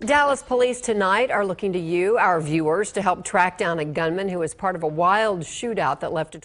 Dallas police tonight are looking to you, our viewers, to help track down a gunman who was part of a wild shootout that left a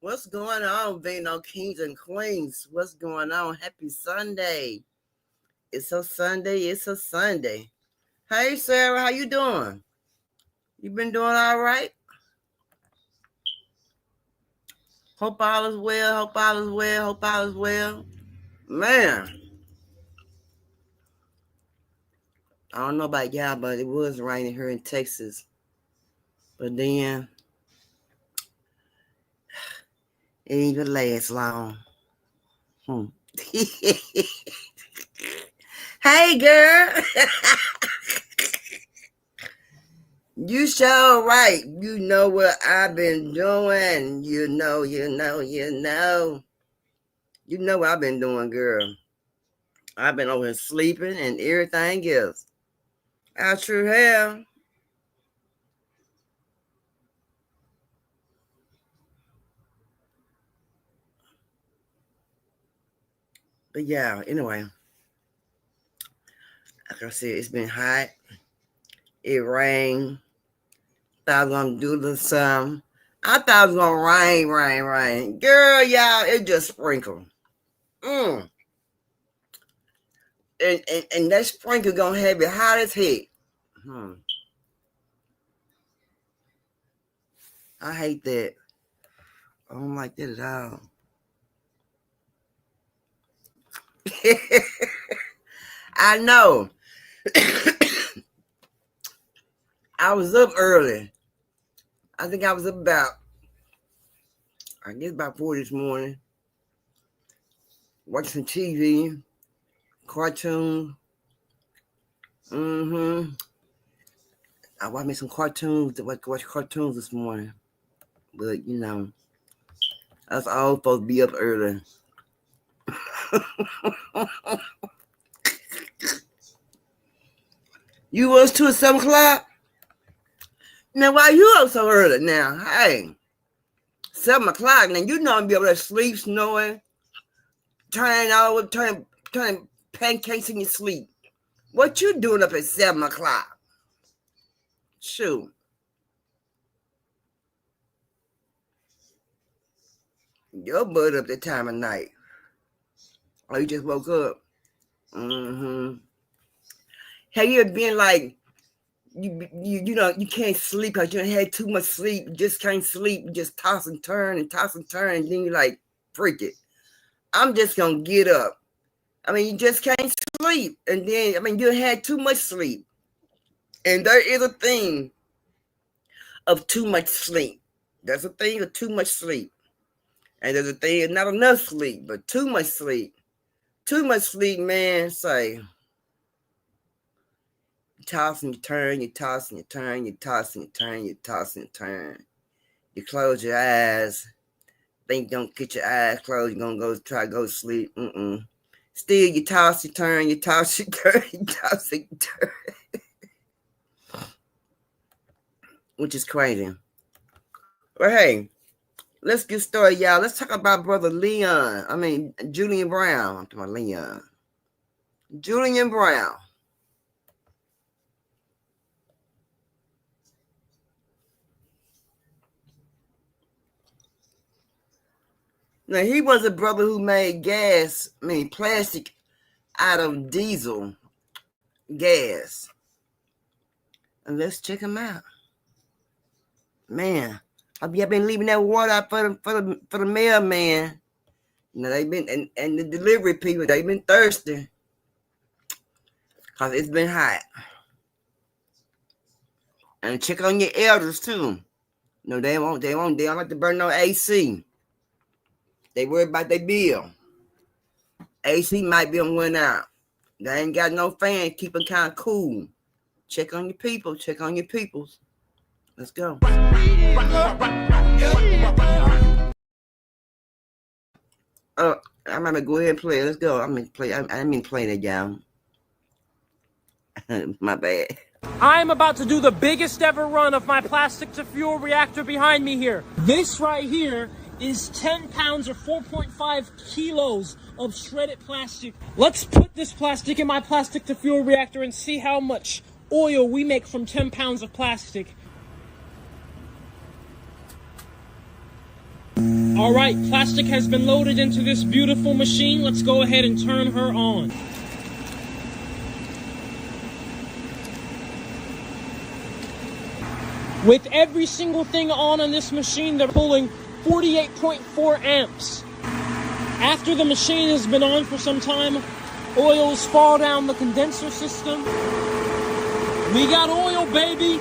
What's going on, Vino Kings and Queens? What's going on? Happy Sunday. It's a Sunday. It's a Sunday. Hey, Sarah, how you doing? You been doing all right? Hope all is well. Hope all is well. Hope all is well. Man, I don't know about y'all, but it was raining here in Texas. But then, it ain't gonna last long. Hey, girl. You sure right. You know what I've been doing. You know. You know what I've been doing, girl. I've been over here sleeping and everything else. I sure have. But yeah, anyway. Like I said, it's been hot. It rained. Thought I was gonna do the some. I thought it was gonna rain. Girl, y'all, it just sprinkled. And that sprinkle gonna have it hot as heck. I hate that. I don't like that at all. I know. I was up early. I think I was up about 4 this morning. Watching TV, cartoons. I watched me some cartoons. Watch cartoons this morning. But, you know, us all supposed to be up early. You was too at 7 o'clock? Now, why you up so early now? Hey, 7 o'clock. Now, you know I'm be able to sleep, snoring, turning pancakes in your sleep. What you doing up at 7 o'clock? Shoot. Your butt up that time of night. Oh, you just woke up. Have you ever been like, you know, you can't sleep because you had too much sleep. You just can't sleep. You just toss and turn. And then you're like, freak it. I'm just going to get up. I mean, you just can't sleep. And then, I mean, you had too much sleep. And there is a thing of too much sleep. There's a thing of too much sleep. And there's a thing of not enough sleep, but too much sleep. Too much sleep, man, say. You toss and you turn, you toss and you turn, you toss and you turn, you toss and you turn. You close your eyes. Think don't get your eyes closed. You're going to try to go to sleep. Still, you toss, you turn, you toss, you turn, you toss, you turn. Which is crazy. But hey, let's get started, y'all. Let's talk about brother Julien Brown. I'm talking about Leon. Julien Brown. Now, he was a brother who made plastic out of diesel gas. And let's check him out. Man, have you been leaving that water out for the mailman? You know, they've been, and the delivery people, they've been thirsty. Because it's been hot. And check on your elders, too. No, they don't like to burn no AC. They worry about their bill. AC might be on one out. They ain't got no fan, keep them kind of cool. Check on your people. Check on your peoples. Let's go. I'm gonna go ahead and play. Let's go. I mean, playing it down. My bad. I'm about to do the biggest ever run of my plastic to fuel reactor behind me here. This right here is 10 pounds or 4.5 kilos of shredded plastic. Let's put this plastic in my plastic to fuel reactor and see how much oil we make from 10 pounds of plastic. All right, plastic has been loaded into this beautiful machine. Let's go ahead and turn her on. With every single thing on this machine, they're pulling 48.4 amps. After the machine has been on for some time, oils fall down the condenser system. We got oil, baby.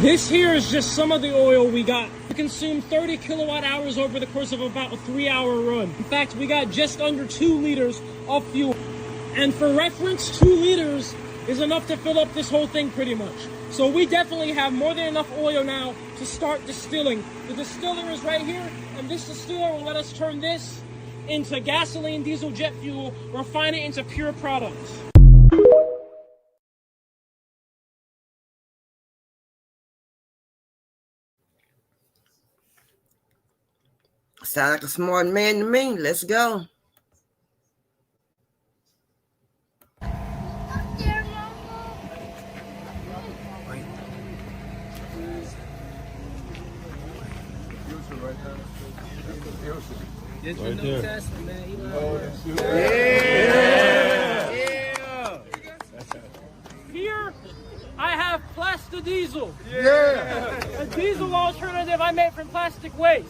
This here is just some of the oil we got. We consumed 30 kilowatt hours over the course of about a 3-hour run. In fact, we got just under 2 liters of fuel. And for reference, 2 liters is enough to fill up this whole thing pretty much. So we definitely have more than enough oil now to start distilling. The distiller is right here, and this distiller will let us turn this into gasoline, diesel, jet fuel, refine it into pure products. Sound like a smart man to me. Let's go. Right there. Testament, man. Yeah. Here, I have plastic diesel. Yeah. A diesel alternative I made from plastic waste.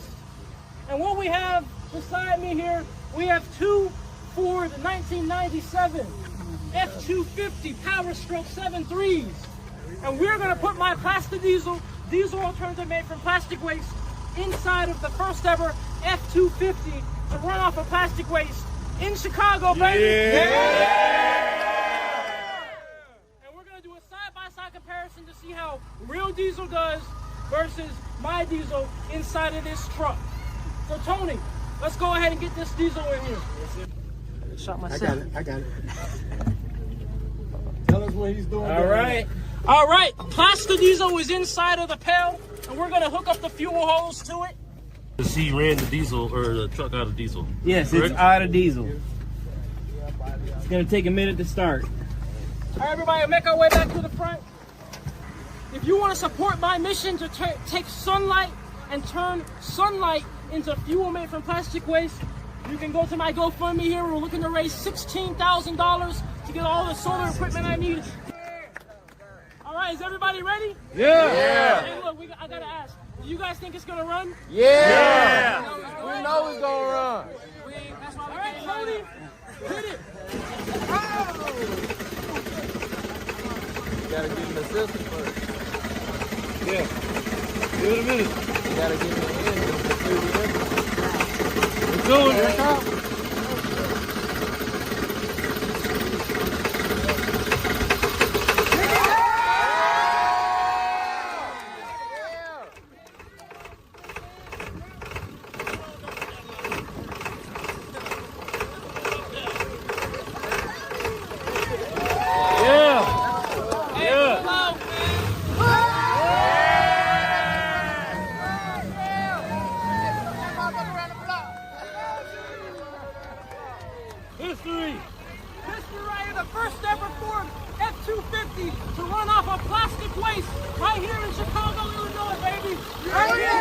And what we have beside me here, we have 2 Ford 1997 F-250 Power Stroke 7.3s. And we're gonna put my plastic diesel alternative made from plastic waste inside of the first ever F-250 to run off of plastic waste in Chicago, baby. Yeah. And we're gonna do a side-by-side comparison to see how real diesel does versus my diesel inside of this truck. So Tony, let's go ahead and get this diesel in here. Shot myself. I got it. Tell us what he's doing. All right. All right, plastic diesel is inside of the pail, and we're gonna hook up the fuel hose to it. She ran the diesel or the truck out of diesel. Yes, correct? It's out of diesel. It's gonna take a minute to start. All right, everybody, make our way back to the front. If you want to support my mission to take sunlight and turn sunlight into fuel made from plastic waste, you can go to my GoFundMe here. We're looking to raise $16,000 to get all the solar equipment I need. All right, is everybody ready? Yeah. Hey, look, I gotta ask. Do you guys think it's gonna run? Yeah. We know it's gonna run. All right, Tony, hit it. You gotta give him the system first. Yeah. Give it a minute. You gotta give him the engine to do the engine. We're doing it. History right here, the first ever Ford F-250 to run off of plastic waste right here in Chicago, Illinois, baby. Right here.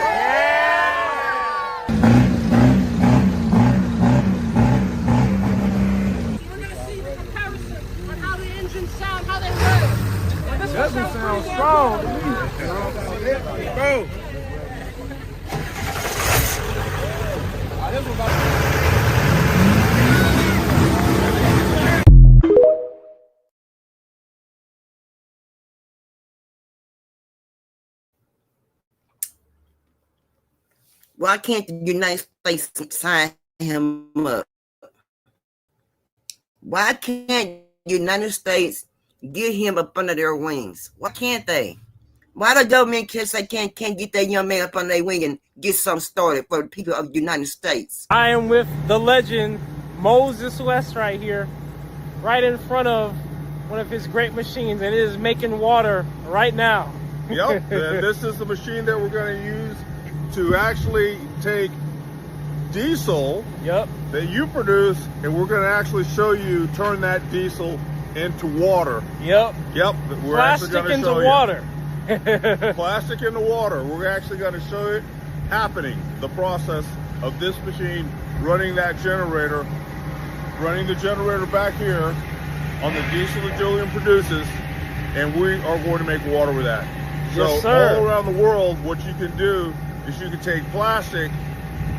So we're gonna see the comparison on how the engines sound, how they run. And this one sounds strong. Bro. Why can't the United States sign him up? Why can't the United States get him up under their wings? Why can't they? Why the government can't get that young man up on their wing and get something started for the people of the United States? I am with the legend, Moses West, right here, right in front of one of his great machines, and it is making water right now. Yep, and this is the machine that we're going to use to actually take diesel that you produce, and we're going to actually show you turn that diesel into water. Yep. We're Plastic actually going to into show water. Plastic into water. We're actually going to show it happening, the process of this machine running that generator, running the generator back here on the diesel that Julien produces, and we are going to make water with that. Yes, So sir. all around the world, what you can do is you can take plastic,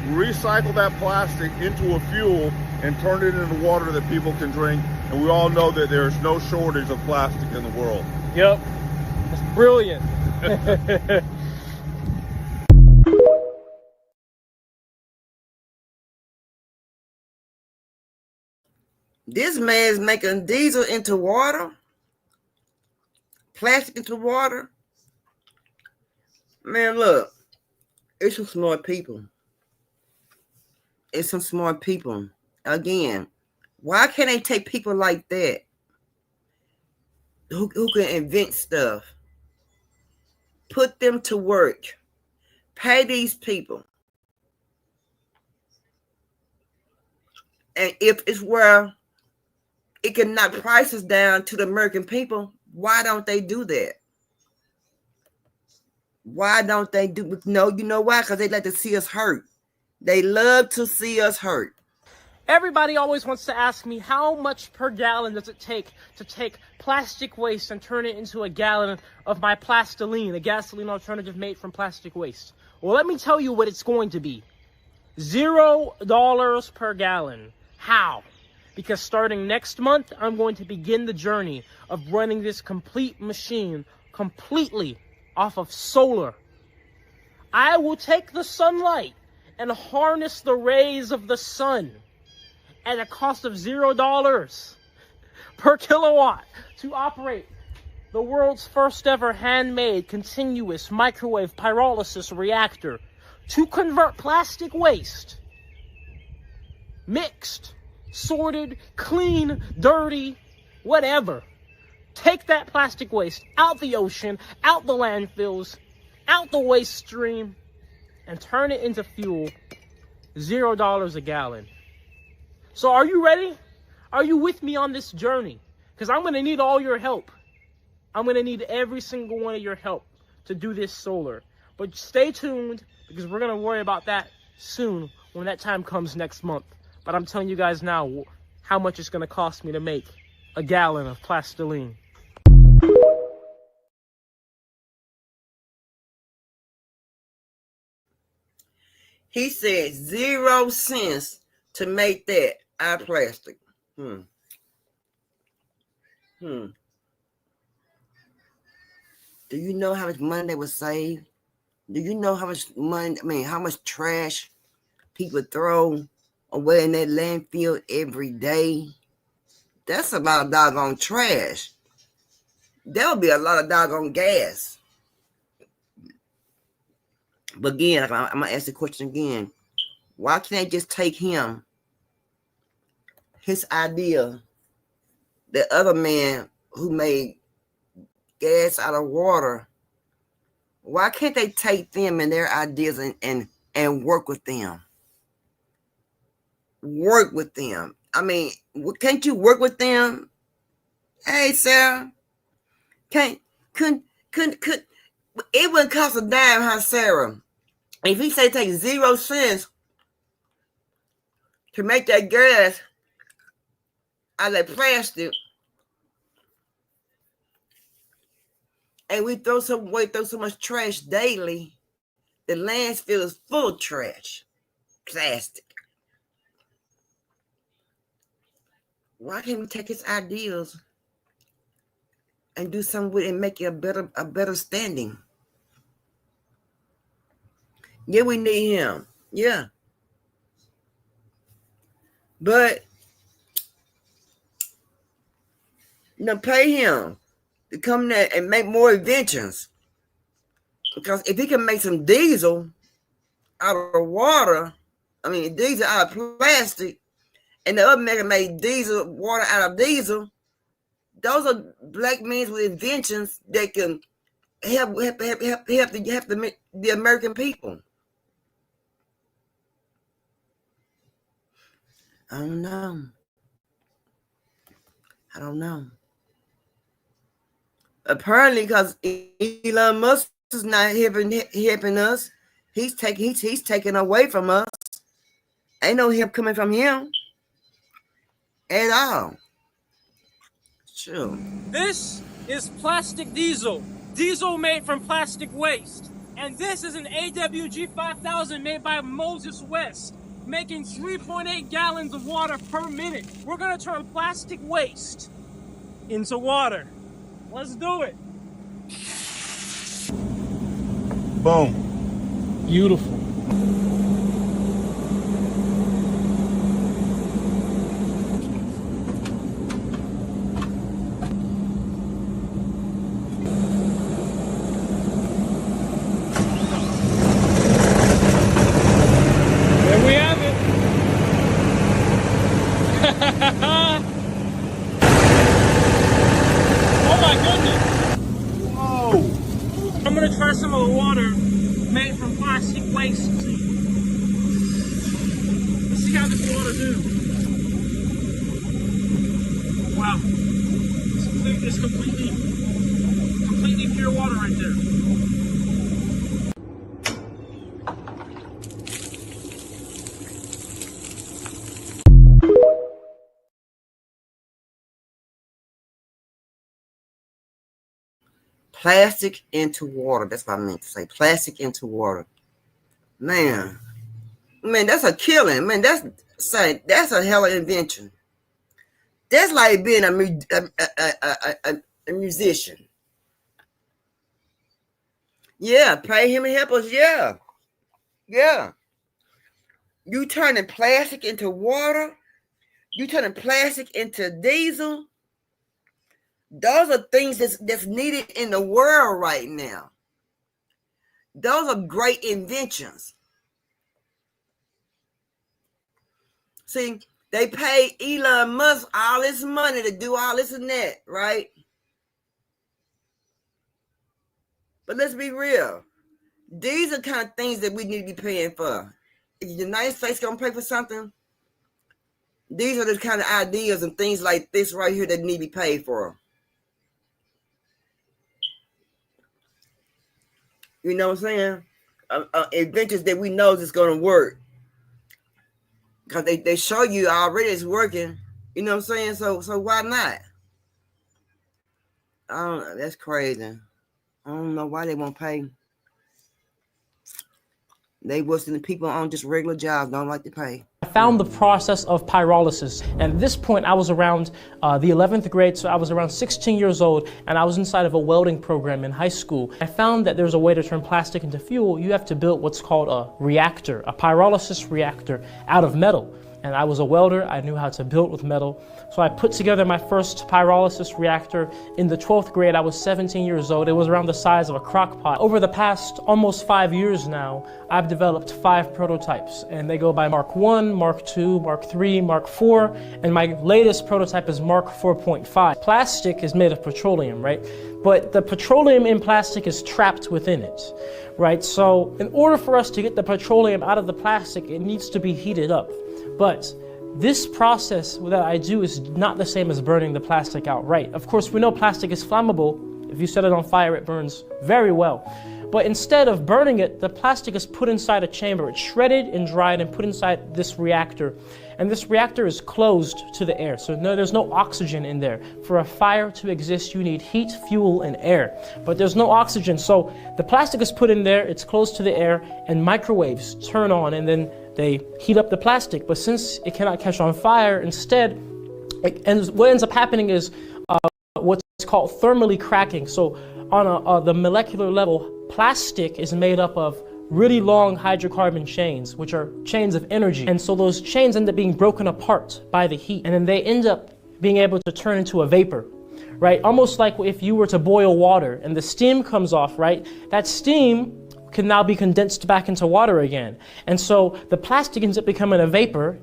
recycle that plastic into a fuel, and turn it into water that people can drink. And we all know that there's no shortage of plastic in the world. Yep. That's brilliant. This man's making diesel into water, plastic into water. Man, look, it's some smart people. It's some smart people. Again, why can't they take people like that who can invent stuff, put them to work, pay these people? And if it's where it can knock prices down to the American people, why don't they do that? Why don't they do? No, you know why? Because they like to see us hurt. They love to see us hurt. Everybody always wants to ask me, how much per gallon does it take to take plastic waste and turn it into a gallon of my plastoline, a gasoline alternative made from plastic waste? Well, let me tell you what it's going to be. $0 per gallon. How? Because starting next month, I'm going to begin the journey of running this complete machine completely off of solar. I will take the sunlight and harness the rays of the sun at a cost of $0 per kilowatt to operate the world's first ever handmade continuous microwave pyrolysis reactor to convert plastic waste, mixed, sorted, clean, dirty, whatever. Take that plastic waste out the ocean, out the landfills, out the waste stream, and turn it into fuel. $0 a gallon. So are you ready? Are you with me on this journey? Because I'm going to need all your help. I'm going to need every single one of your help to do this solar. But stay tuned, because we're going to worry about that soon when that time comes next month. But I'm telling you guys now how much it's going to cost me to make a gallon of plastoline. He said 0 cents to make that out of plastic. Do you know how much money they would save? Do you know how much money, how much trash people throw away in that landfill every day? That's a lot of doggone trash. There'll be a lot of doggone gas. But again, I'm going to ask the question again. Why can't they just take him, his idea, the other man who made gas out of water, why can't they take them and their ideas and work with them? Work with them. I mean, can't you work with them? Hey, Sarah, could it wouldn't cost a dime, huh, Sarah? If he say take 0 cents to make that gas out of that plastic, and we throw so much trash daily, the landfill is full of trash, plastic. Why can't we take his ideas and do something with it and make it a better standing? Yeah, we need him. Yeah. But, pay him to come there and make more inventions. Because if he can make some diesel out of water, I mean diesel out of plastic, and the other man can make diesel water out of diesel, those are black men with inventions that can help the American people. I don't know. Apparently, because Elon Musk is not helping us, he's taking away from us. Ain't no help coming from him at all. Sure. This is plastic diesel. Diesel made from plastic waste. And this is an AWG 5000 made by Moses West, making 3.8 gallons of water per minute. We're gonna turn plastic waste into water. Let's do it. Boom. Beautiful. There we have it. Oh my goodness. Whoa. I'm gonna try some of the water made from plastic waste. Let's see how this water do. Wow. It's completely pure water right there. Plastic into water. That's what I meant to say. Plastic into water. Man, that's a killing. Man, that's a hell of an invention. That's like being a musician. Yeah, pay him and help us. Yeah. You turning plastic into water. You turning plastic into diesel. Those are things that's needed in the world right now. Those are great inventions. See, they pay Elon Musk all this money to do all this and that, right? But let's be real. These are the kind of things that we need to be paying for. If the United States gonna pay for something, these are the kind of ideas and things like this right here that need to be paid for. You know what I'm saying? Inventions that we know is going to work. Because they show you already it's working. You know what I'm saying? So why not? I don't know. That's crazy. I don't know why they won't pay. They wasn't the people on just regular jobs don't like to pay. I found the process of pyrolysis, and at this point I was around the 11th grade, so I was around 16 years old, and I was inside of a welding program in high school. I found that there's a way to turn plastic into fuel. You have to build what's called a reactor, a pyrolysis reactor out of metal. And I was a welder, I knew how to build with metal. So I put together my first pyrolysis reactor in the 12th grade. I was 17 years old. It was around the size of a crock pot. Over the past almost 5 years now, I've developed 5 prototypes, and they go by Mark 1, Mark 2, Mark 3, Mark 4, and my latest prototype is Mark 4.5. Plastic is made of petroleum, right? But the petroleum in plastic is trapped within it, right? So in order for us to get the petroleum out of the plastic, it needs to be heated up. But this process that I do is not the same as burning the plastic outright. Of course, we know plastic is flammable. If you set it on fire, it burns very well. But instead of burning it, the plastic is put inside a chamber. It's shredded and dried and put inside this reactor. And this reactor is closed to the air, so there's no oxygen in there. For a fire to exist, you need heat, fuel, and air. But there's no oxygen, so the plastic is put in there, it's closed to the air, and microwaves turn on, and then they heat up the plastic. But since it cannot catch on fire, instead, what ends up happening is what's called thermally cracking. So on the molecular level, plastic is made up of really long hydrocarbon chains, which are chains of energy. And so those chains end up being broken apart by the heat, and then they end up being able to turn into a vapor, right? Almost like if you were to boil water and the steam comes off, right? That steam can now be condensed back into water again. And so the plastic ends up becoming a vapor,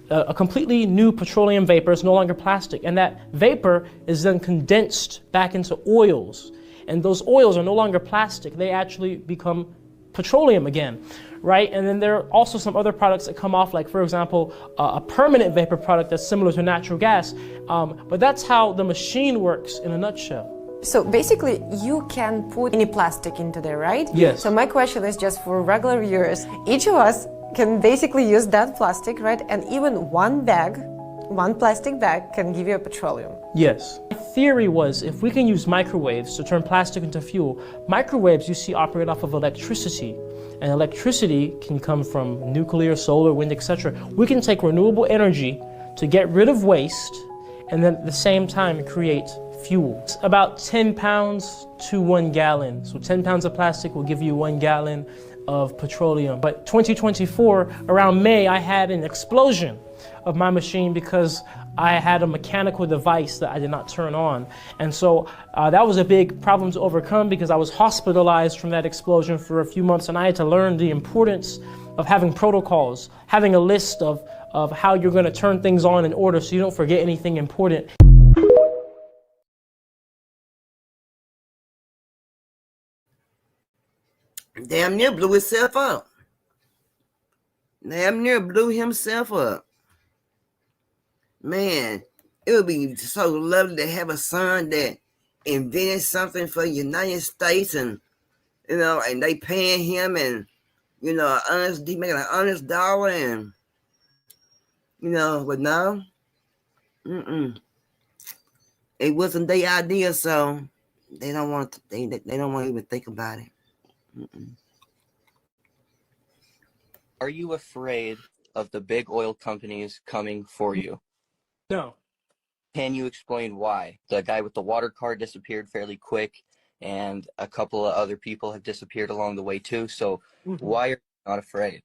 a completely new petroleum vapor. It's no longer plastic. And that vapor is then condensed back into oils. And those oils are no longer plastic. They actually become petroleum again, right? And then there are also some other products that come off, like, for example, a permanent vapor product that's similar to natural gas. But that's how the machine works in a nutshell. So basically, you can put any plastic into there, right? Yes. So my question is just for regular viewers. Each of us can basically use that plastic, right? And even one plastic bag can give you a petroleum. Yes. My theory was if we can use microwaves to turn plastic into fuel, microwaves you see operate off of electricity. And electricity can come from nuclear, solar, wind, etc. We can take renewable energy to get rid of waste and then at the same time create fuel. It's about 10 pounds to 1 gallon. So 10 pounds of plastic will give you 1 gallon of petroleum. But 2024, around May, I had an explosion of my machine because I had a mechanical device that I did not turn on. And so that was a big problem to overcome because I was hospitalized from that explosion for a few months, and I had to learn the importance of having protocols, having a list of how you're going to turn things on in order so you don't forget anything important. Damn near blew himself up. Damn near blew himself up. Man, it would be so lovely to have a son that invented something for the United States, and and they paying him, and he making an honest dollar, and but no, it wasn't their idea, so they don't want to. They don't want to even think about it. Are you afraid of the big oil companies coming for you? No. Can you explain why? The guy with the water card disappeared fairly quick, and a couple of other people have disappeared along the way too. So why are you not afraid?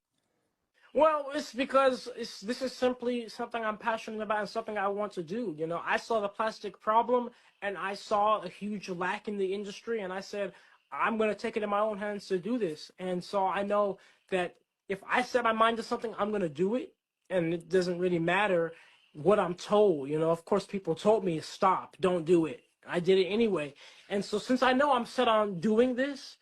Well, it's because this is simply something I'm passionate about and something I want to do. I saw the plastic problem and I saw a huge lack in the industry, and I said, I'm going to take it in my own hands to do this. And so I know that if I set my mind to something, I'm going to do it. And it doesn't really matter what I'm told. Of course, people told me, stop, don't do it. I did it anyway. And so since I know I'm set on doing this,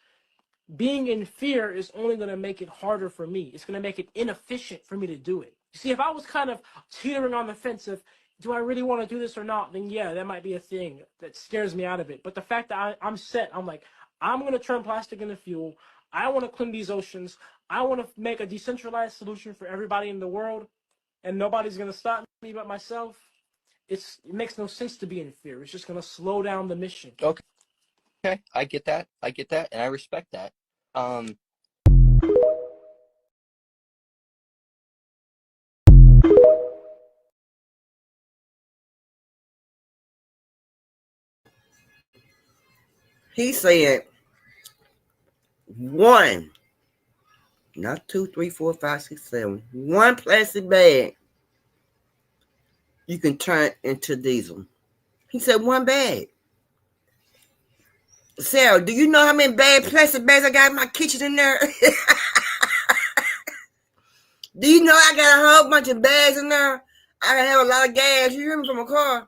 being in fear is only going to make it harder for me. It's going to make it inefficient for me to do it. You see, if I was kind of teetering on the fence of, do I really want to do this or not, then yeah, that might be a thing that scares me out of it. But the fact that I'm set, I'm like, I'm going to turn plastic into fuel. I want to clean these oceans. I want to make a decentralized solution for everybody in the world, and nobody's going to stop me but myself. It makes no sense to be in fear. It's just going to slow down the mission. Okay, I get that, and I respect that. He said 1, not 2, 3, 4, 5, 6, 7. 1 plastic bag you can turn into diesel. He said 1 bag. Sarah, do you know how many plastic bags I got in my kitchen in there? Do you know I got a whole bunch of bags in there? I have a lot of gas. You hear me from a car?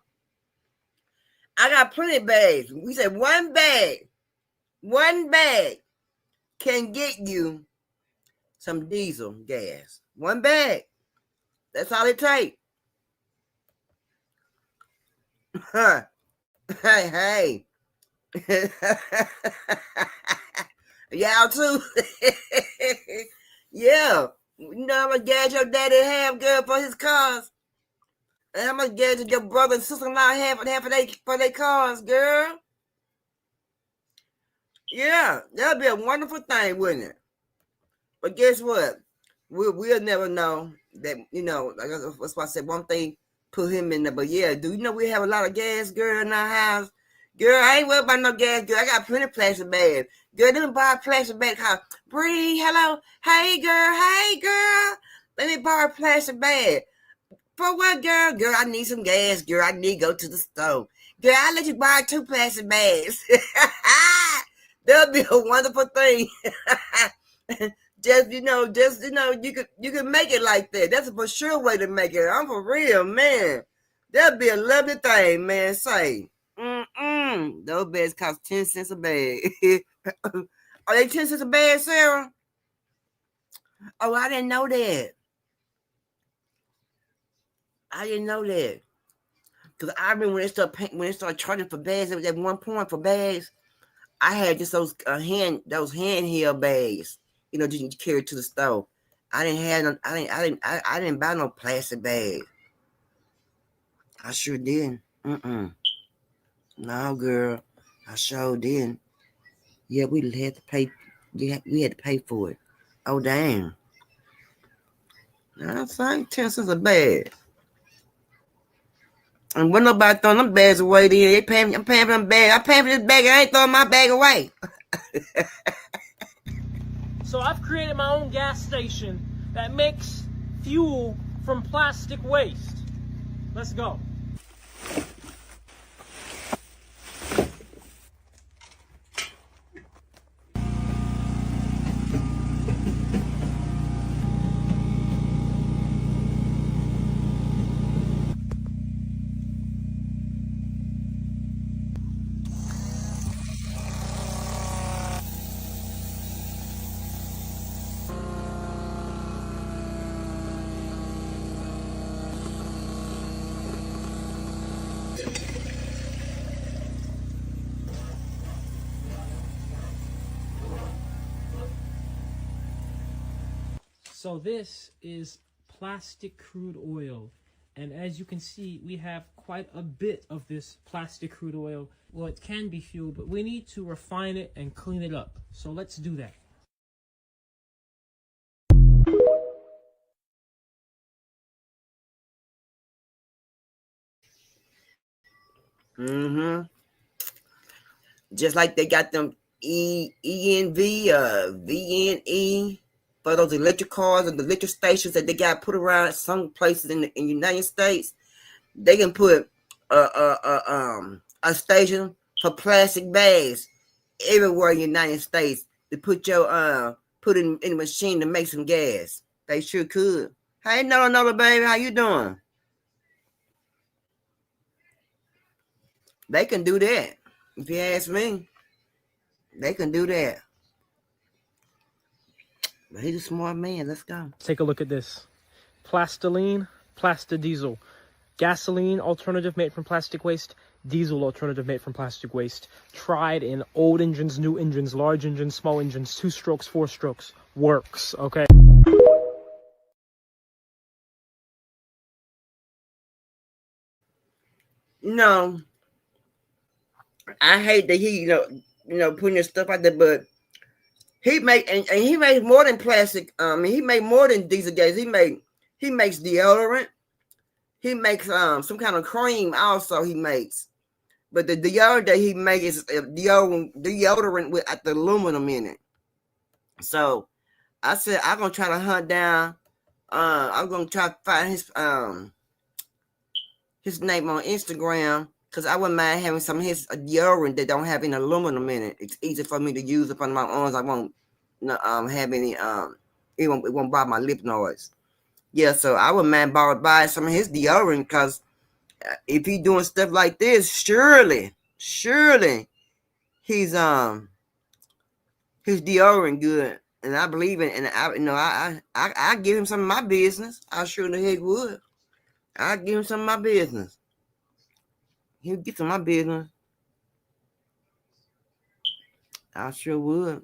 I got plenty of bags. We said 1 bag can get you some diesel gas. 1 bag. That's all it takes. Hey. Y'all too. Yeah. You know how much gas your daddy have, girl, for his cars? And how much gas did your brother and sister-in-law have for their cars, girl? Yeah, that'd be a wonderful thing, wouldn't it? But guess what? We'll never know that, that's why I said one thing, put him in there. But yeah, do you know we have a lot of gas, girl, in our house? Girl, I ain't worried about no gas, girl. I got plenty of plastic bags. Girl, let me borrow a plastic bag. Bree, hello. Hey, girl. Let me borrow a plastic bag. For what, girl? Girl, I need some gas. Girl, I need to go to the store. Yeah, I'll let you buy 2 plastic bags. That'll be a wonderful thing. just you know, you could make it like that. That's a for sure way to make it. I'm for real, man. That'd be a lovely thing, man. Say, those bags cost 10 cents a bag. Are they 10 cents a bag, Sarah? Oh, I didn't know that. I didn't know that. Because I remember when they started charging for bags, it was at one point for bags. I had just those handheld bags, you know, just carry to the store. I didn't buy no plastic bag. I sure didn't. No, girl, I sure didn't. Yeah, we had to pay. We had to pay for it. Oh, damn. That's like 10 cents a bag. And when nobody throwing them bags away, then I'm paying for them bags. I'm paying for this bag. I ain't throwing my bag away. So I've created my own gas station that makes fuel from plastic waste. Let's go. So this is plastic crude oil. And as you can see, we have quite a bit of this plastic crude oil. Well, it can be fuel, but we need to refine it and clean it up. So let's do that. Just like they got them ENV, VNE for those electric cars and the electric stations that they got put around some places in the United States. They can put a station for plastic bags everywhere in the United States to put your put in the machine to make some gas. They sure could. Hey, Nola, baby, how you doing? They can do that. If you ask me, they can do that. But he's a smart man. Let's go. Take a look at this. Plastiline, Plastadiesel. Gasoline alternative made from plastic waste. Diesel alternative made from plastic waste. Tried in old engines, new engines, large engines, small engines, 2 strokes, 4 strokes. Works, okay? No, I hate that he, putting this stuff out there, but he make and he makes more than plastic. He made more than diesel gas. He makes deodorant. He makes some kind of cream also. He makes, but the deodorant that he makes is deodorant with the aluminum in it. So I said I'm gonna try to hunt down. I'm gonna try to find his name on Instagram. Because I wouldn't mind having some of his deodorant that don't have any aluminum in it. It's easy for me to use up on my arms. I won't have any, it won't bother my lip noise. Yeah, so I wouldn't mind buying some of his deodorant because if he's doing stuff like this, surely he's deodorant good. And I believe in, and I give him some of my business. I sure the heck would. I give him some of my business. He'll get to my business. I sure would.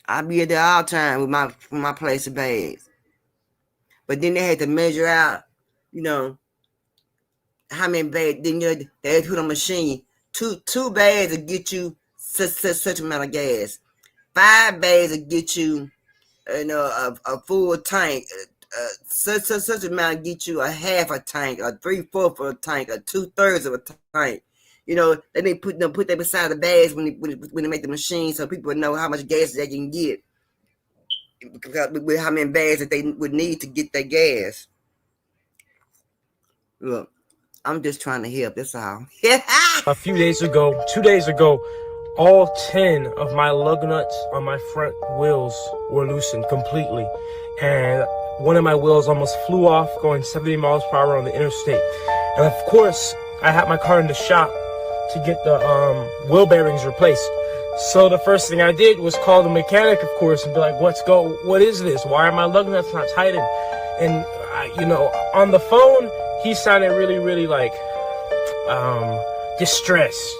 I'd be at there all the time with my plastic bags. But then they had to measure out, how many bags. Then they had to put on a machine. Two bags will get you such amount of gas. 5 bags will get you, a full tank. Such amount get you a half a tank, a 3/4 of a tank, a 2/3 of a tank. Then they put that beside the bags when they make the machine, so people know how much gas they can get with how many bags that they would need to get that gas. Look, I'm just trying to help. That's all. A few days ago, 2 days ago, all 10 of my lug nuts on my front wheels were loosened completely. And one of my wheels almost flew off going 70 miles per hour on the interstate. And of course, I had my car in the shop to get the wheel bearings replaced. So the first thing I did was call the mechanic, of course, and be like, what is this? Why are my lug nuts not tightened? And, on the phone, he sounded really, really like, distressed.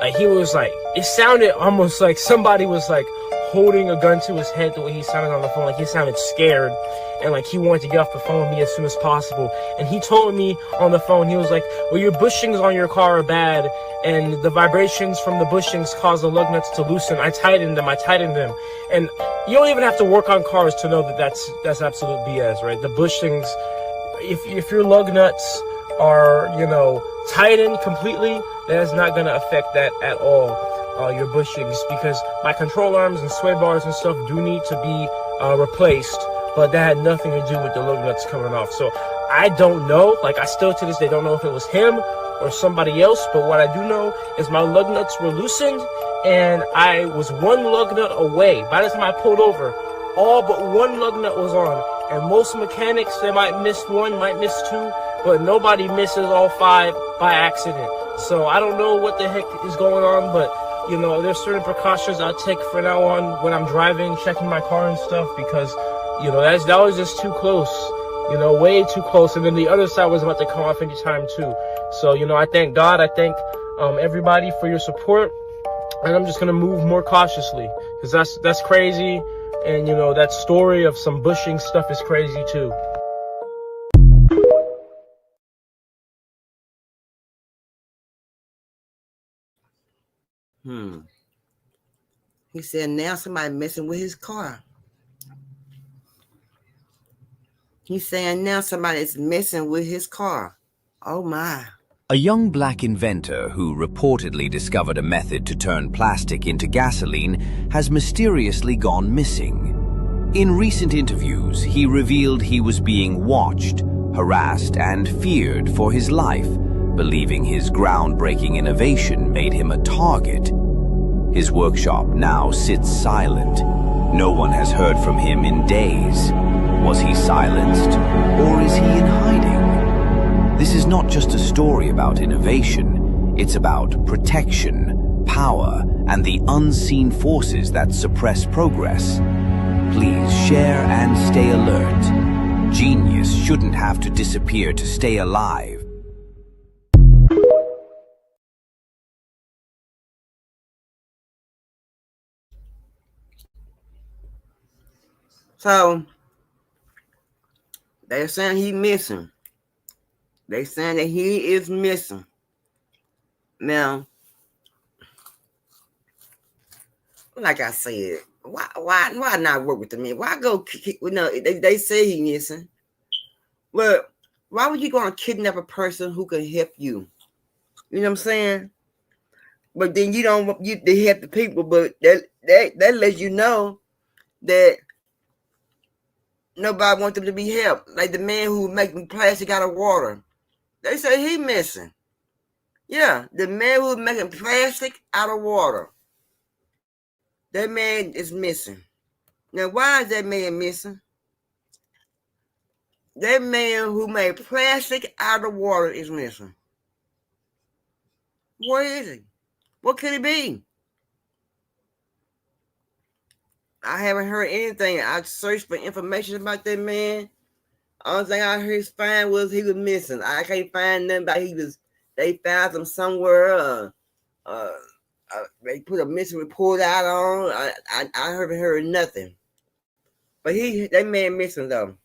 Like, he was like, it sounded almost like somebody was like holding a gun to his head the way he sounded on the phone. Like, he sounded scared and like he wanted to get off the phone with me as soon as possible. And he told me on the phone, he was like, well, your bushings on your car are bad and the vibrations from the bushings cause the lug nuts to loosen. I tightened them. And you don't even have to work on cars to know that that's absolute BS, right? The bushings, if your lug nuts are, tightened completely, that is not going to affect that at all, your bushings, because my control arms and sway bars and stuff do need to be replaced, but that had nothing to do with the lug nuts coming off. So I don't know, like, I still to this day don't know if it was him or somebody else, but what I do know is my lug nuts were loosened and I was one lug nut away. By the time I pulled over, all but one lug nut was on. And most mechanics, they might miss one, might miss two, but nobody misses all five by accident. So I don't know what the heck is going on, but there's certain precautions I'll take from now on when I'm driving, checking my car and stuff, because that was just too close, way too close. And then the other side was about to come off anytime too. So I thank God, I thank everybody for your support, and I'm just gonna move more cautiously, because that's crazy. And that story of some bushing stuff is crazy too. He said now somebody messing with his car. He's saying now somebody is messing with his car. Oh my. A young black inventor who reportedly discovered a method to turn plastic into gasoline has mysteriously gone missing. In recent interviews, he revealed he was being watched, harassed, and feared for his life, believing his groundbreaking innovation made him a target. His workshop now sits silent. No one has heard from him in days. Was he silenced, or is he in hiding? This is not just a story about innovation. It's about protection, power, and the unseen forces that suppress progress. Please share and stay alert. Genius shouldn't have to disappear to stay alive. So they're saying he's missing. They're saying that he is missing. Now, like I said, why not work with the man? Why go? They say he's missing. Well, why would you go and kidnap a person who can help you? You know what I'm saying? But then you don't want you to help the people, but that lets you know that nobody wants them to be helped. Like the man who making plastic out of water. They say he missing. Yeah, the man who's making plastic out of water. That man is missing. Now, why is that man missing? That man who made plastic out of water is missing. Where is he? What could he be? I haven't heard anything. I searched for information about that man. Only thing I heard find was he was missing. I can't find nothing about they found him somewhere. They put a missing report out on. I haven't heard nothing. But that man missing though.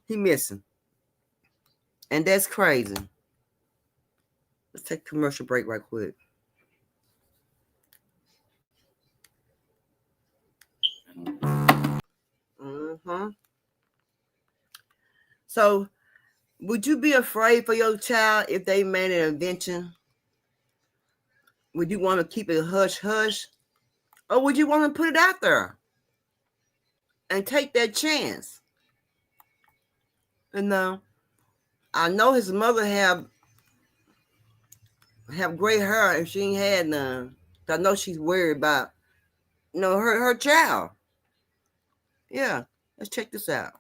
He missing. And that's crazy. Let's take a commercial break right quick. So, would you be afraid for your child if they made an invention? Would you want to keep it hush-hush? Or would you want to put it out there and take that chance? I know his mother have gray hair and she ain't had none. I know she's worried about, her child. Yeah, let's check this out.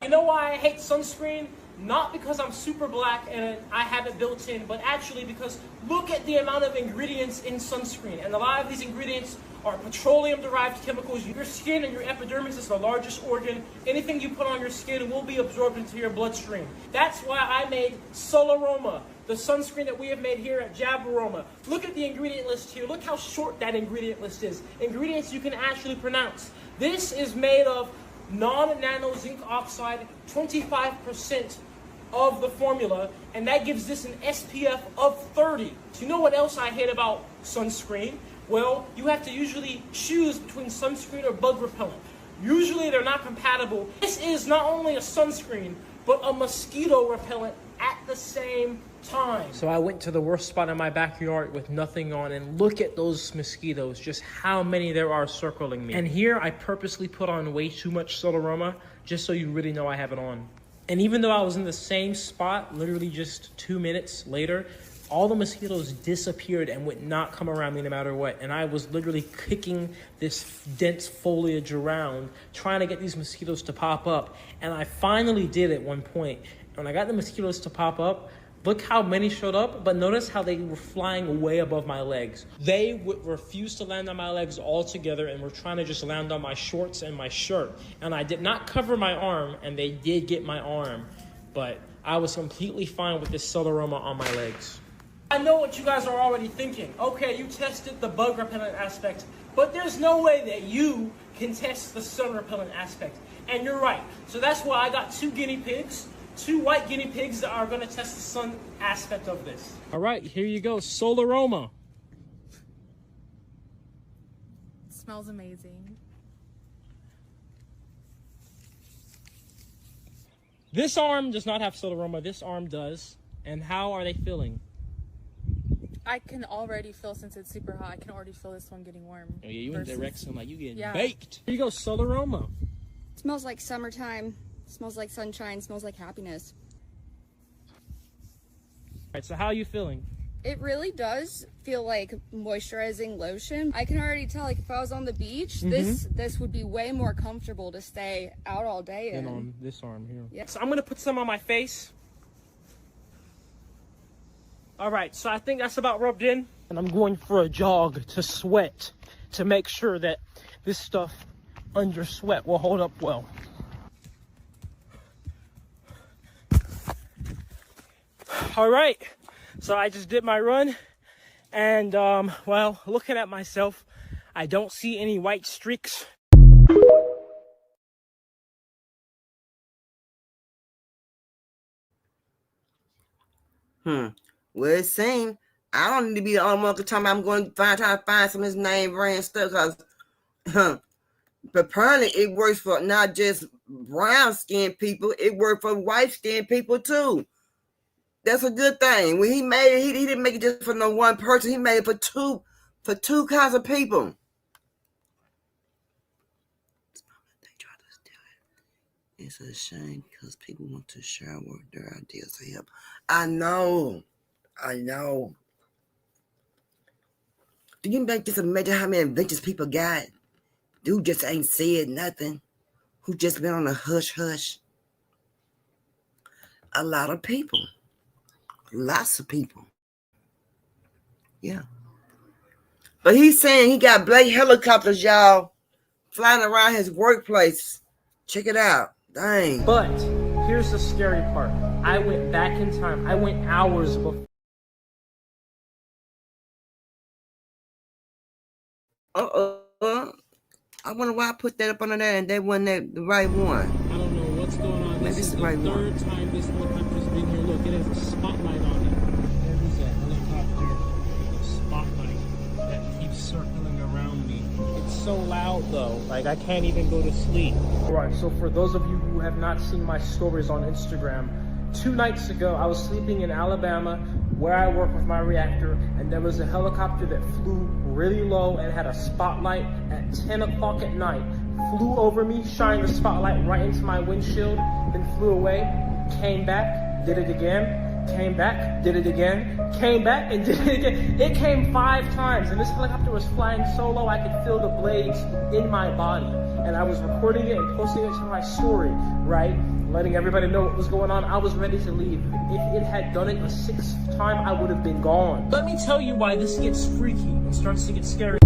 You know why I hate sunscreen? Not because I'm super black and I have it built in, but actually because look at the amount of ingredients in sunscreen. And a lot of these ingredients are petroleum-derived chemicals. Your skin and your epidermis is the largest organ. Anything you put on your skin will be absorbed into your bloodstream. That's why I made Solaroma, the sunscreen that we have made here at Jabaroma. Look at the ingredient list here. Look how short that ingredient list is. Ingredients you can actually pronounce. This is made of non-nano zinc oxide, 25% of the formula, and that gives this an SPF of 30. So you know what else I hate about sunscreen? Well, you have to usually choose between sunscreen or bug repellent. Usually they're not compatible. This is not only a sunscreen, but a mosquito repellent at the same time. So I went to the worst spot in my backyard with nothing on, and look at those mosquitoes, just how many there are circling me. And here I purposely put on way too much Solaroma just so you really know I have it on. And even though I was in the same spot, literally just 2 minutes later, all the mosquitoes disappeared and would not come around me no matter what. And I was literally kicking this dense foliage around, trying to get these mosquitoes to pop up. And I finally did at one point. When I got the mosquitoes to pop up, look how many showed up, but notice how they were flying way above my legs. They would refuse to land on my legs altogether and were trying to just land on my shorts and my shirt. And I did not cover my arm, and they did get my arm, but I was completely fine with this Solaroma on my legs. I know what you guys are already thinking. Okay, you tested the bug repellent aspect, but there's no way that you can test the sun repellent aspect. And you're right. So that's why I got 2 guinea pigs. 2 white guinea pigs that are going to test the sun aspect of this. All right, here you go, Solaroma. It smells amazing. This arm does not have Solaroma, this arm does. And how are they feeling? I can already feel, since it's super hot, I can already feel this one getting warm. Oh yeah, you in direct sunlight, you getting Yeah. baked. Here you go, Solaroma. It smells like summertime. Smells like sunshine, smells like happiness. All right, so how are you feeling? It really does feel like moisturizing lotion. I can already tell, like, if I was on the beach, this would be way more comfortable to stay out all day in. And on this arm here. Yeah. So I'm gonna put some on my face. All right, so I think that's about rubbed in. And I'm going for a jog to sweat to make sure that this stuff under sweat will hold up well. All right, so I just did my run, and well, looking at myself, I don't see any white streaks. Well, it seems I don't need to be the only one talking about I'm going to try to find some of his name brand stuff, because but apparently it works for not just brown skinned people, it works for white skinned people too. That's a good thing. When he made it, he didn't make it just for no one person. He made it for two kinds of people. They try to steal it. It's a shame because people want to share their ideas to help. I know. Do you just imagine how many inventions people got? Dude just ain't said nothing. Who just been on a hush. A lot of people. Lots of people. Yeah. But he's saying he got black helicopters, y'all, flying around his workplace. Check it out. Dang. But here's the scary part. I went back in time. I went hours before. I wonder why I put that up under there and that wasn't the right one. I don't know what's going on. Maybe This is it's the the right third one. time this helicopter's been here. Look, it has a spotlight on it. There is a helicopter with a spotlight that keeps circling around me. It's so loud though, like I can't even go to sleep. Alright, so for those of you who have not seen my stories on Instagram, 2 nights ago I was sleeping in Alabama where I work with my reactor, and there was a helicopter that flew really low and had a spotlight at 10 o'clock at night. Flew over me, shined the spotlight right into my windshield, then flew away, came back, did it again, came back, did it again, came back, and did it again. It came 5 times, and this helicopter was flying so low I could feel the blades in my body. And I was recording it and posting it to my story, right? Letting everybody know what was going on. I was ready to leave. If it had done it a 6th time, I would have been gone. Let me tell you why this gets freaky and starts to get scary.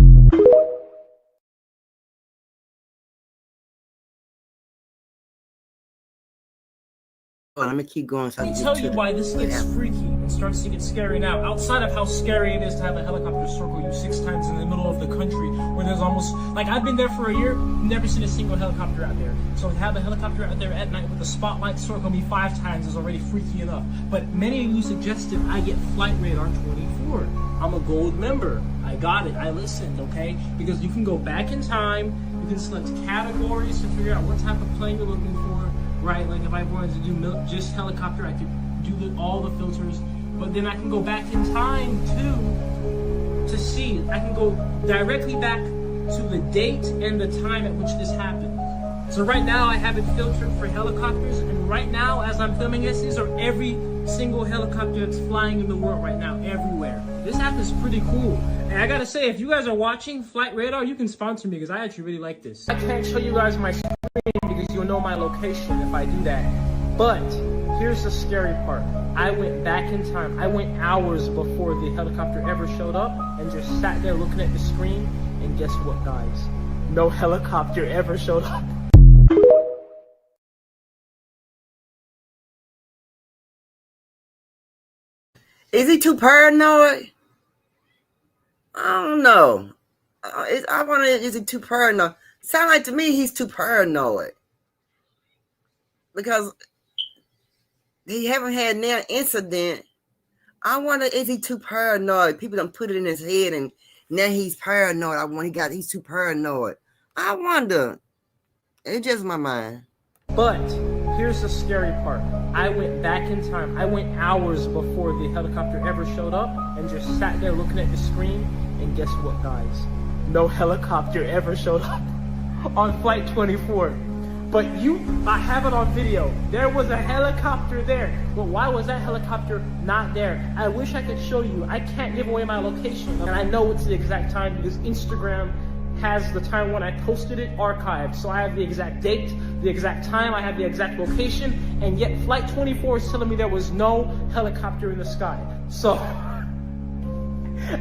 Let me keep going. Let me tell you why this gets freaky and starts to get scary now. Outside of how scary it is to have a helicopter circle you 6 times in the middle of the country where there's almost, like I've been there for a year, never seen a single helicopter out there. So to have a helicopter out there at night with a spotlight circle me 5 times is already freaky enough. But many of you suggested I get Flight Radar 24. I'm a gold member. I got it. I listened, okay? Because you can go back in time, you can select categories to figure out what type of plane you're looking for. Right, like if I wanted to do just helicopter, I could do all the filters, but then I can go back in time too to see. I can go directly back to the date and the time at which this happened. So right now I have it filtered for helicopters, and right now as I'm filming this, these are every single helicopter that's flying in the world right now, everywhere. This app is pretty cool. And I gotta say, if you guys are watching Flight Radar, you can sponsor me because I actually really like this. I can't show you guys my screen because you'll know my location if I do that. But here's the scary part. I went back in time. I went hours before the helicopter ever showed up and just sat there looking at the screen. And guess what, guys? No helicopter ever showed up. Is he too paranoid? I don't know. I wonder, is he too paranoid? Sound like to me he's too paranoid. Because he haven't had no incident. I wonder, is he too paranoid? People don't put it in his head and now he's paranoid. He's too paranoid. I wonder. It's just my mind. But here's the scary part. I went back in time. I went hours before the helicopter ever showed up and just sat there looking at the screen. And guess what, guys? No helicopter ever showed up on Flight 24. But I have it on video. There was a helicopter there. But why was that helicopter not there? I wish I could show you. I can't give away my location. And I know it's the exact time because Instagram has the time when I posted it archived. So I have the exact date, the exact time, I have the exact location, and yet Flight 24 is telling me there was no helicopter in the sky. So,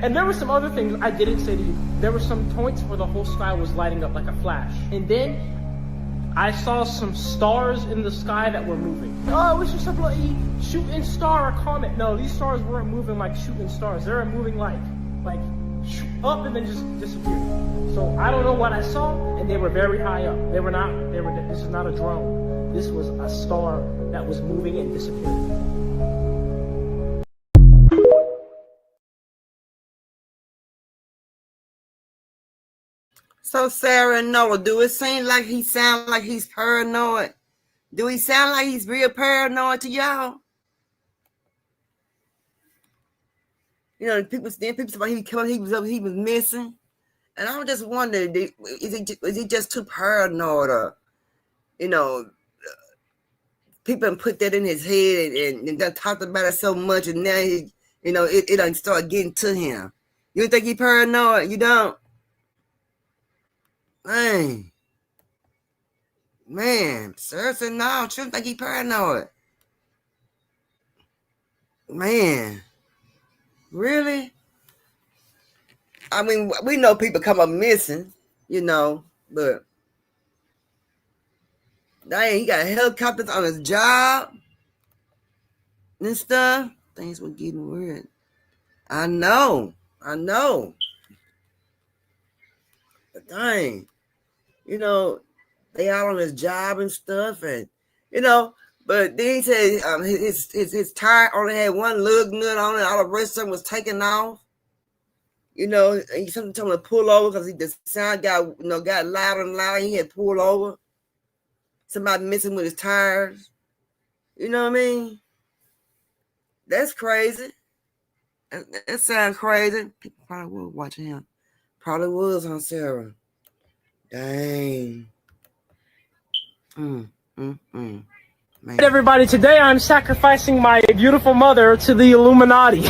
and there were some other things I didn't say to you. There were some points where the whole sky was lighting up like a flash. And then I saw some stars in the sky that were moving. Oh, it was just a bloody shooting star or comet. No, these stars weren't moving like shooting stars. They were moving like up and then just disappeared. So I don't know what I saw, and they were very high up. This is not a drone. This was a star that was moving and disappearing. So Sarah and Noah, do it seem like he sound like he's paranoid? Do he sound like he's real paranoid to y'all? You know, people say he was missing. And I'm just wondering, is he just too paranoid, or, you know, people put that in his head and done talked about it so much, and now it done start getting to him. You think he paranoid? You don't? Man, seriously, no, I shouldn't think he paranoid. Man, really? I mean, we know people come up missing, but dang, he got helicopters on his job and stuff. Things were getting weird. I know. But dang, they all on his job and stuff, and but then he said his tire only had one lug nut on it. All the rest of them was taken off. And he something told him to pull over because the sound got louder and louder. He had pulled over. Somebody messing with his tires. You know what I mean? That's crazy. That sounds crazy. People probably was watching him. Probably was on Sarah. Dang. Hey everybody, today I'm sacrificing my beautiful mother to the Illuminati,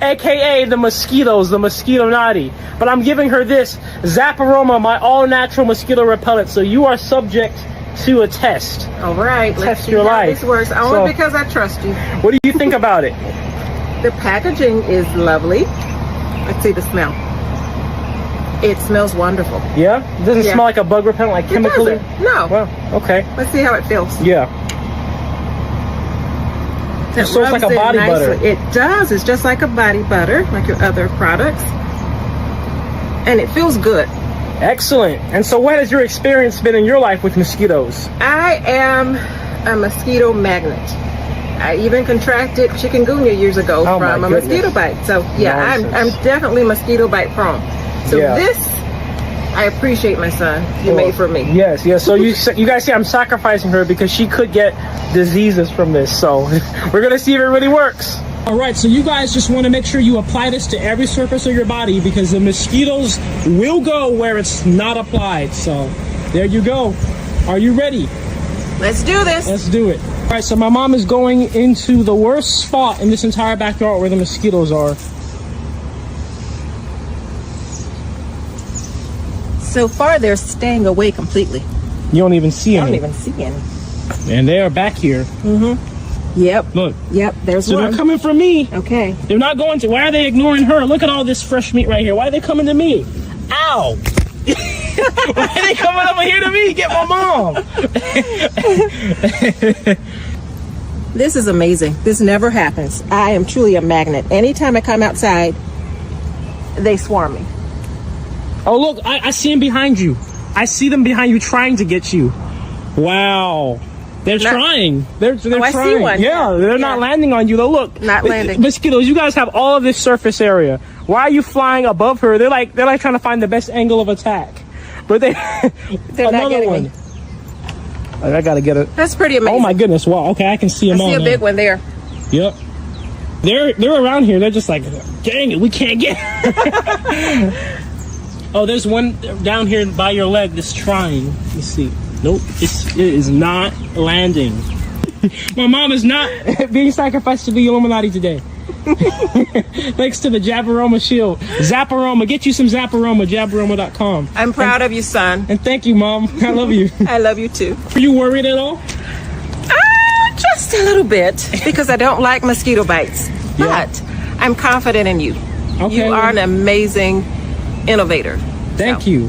aka the mosquitoes, the Mosquito-nati. But I'm giving her this Zap Aroma, my all-natural mosquito repellent, so you are subject to a test. All right, let's see how this works. Only because I trust you. What do you think about it? The packaging is lovely. Let's see the smell. It smells wonderful. Yeah? It doesn't smell like a bug repellent, like chemically? No. Well, okay. Let's see how it feels. Yeah. It smells like a body butter. It does. It's just like a body butter, like your other products. And it feels good. Excellent. And so what has your experience been in your life with mosquitoes? I am a mosquito magnet. I even contracted chikungunya years ago from a mosquito bite. So yeah, I'm definitely mosquito bite prone. So this, I appreciate my son. You made for me. Yes, yes. So you guys see I'm sacrificing her because she could get diseases from this. So we're gonna see if it really works. All right, so you guys just want to make sure you apply this to every surface of your body because the mosquitoes will go where it's not applied. So there you go. Are you ready? Let's do this. Let's do it. All right, so my mom is going into the worst spot in this entire backyard where the mosquitoes are. So far, they're staying away completely. You don't even see any. I don't even see any. And they are back here. Mm-hmm. Yep. Look. Yep, there's one. So they're coming for me. Okay. They're not going to. Why are they ignoring her? Look at all this fresh meat right here. Why are they coming to me? Ow. Why are they coming over here to me? Get my mom. This is amazing. This never happens. I am truly a magnet. Anytime I come outside, they swarm me. Oh, look, I see them behind you. I see them behind you trying to get you. Wow. They're trying. They're trying. I see one. Yeah, they're not landing on you, though. Look. Not landing. Mosquitoes, you guys have all of this surface area. Why are you flying above her? They're like trying to find the best angle of attack. But they're not getting one. me. I gotta get it. That's pretty amazing. Oh my goodness. Wow. Okay, I can see them all. I see a big one there. Yep. They're around here. They're just like, dang it, we can't get. Oh, there's one down here by your leg that's trying. Let me see. Nope, it is not landing. My mom is not being sacrificed to the Illuminati today. Thanks to the Jabaroma shield. Zaparoma, get you some Zaparoma, jabaroma.com. I'm proud of you, son. And thank you, Mom. I love you. I love you too. Are you worried at all? Just a little bit, because I don't like mosquito bites. Yeah. But I'm confident in you. Okay, you are an amazing innovator. Thank you.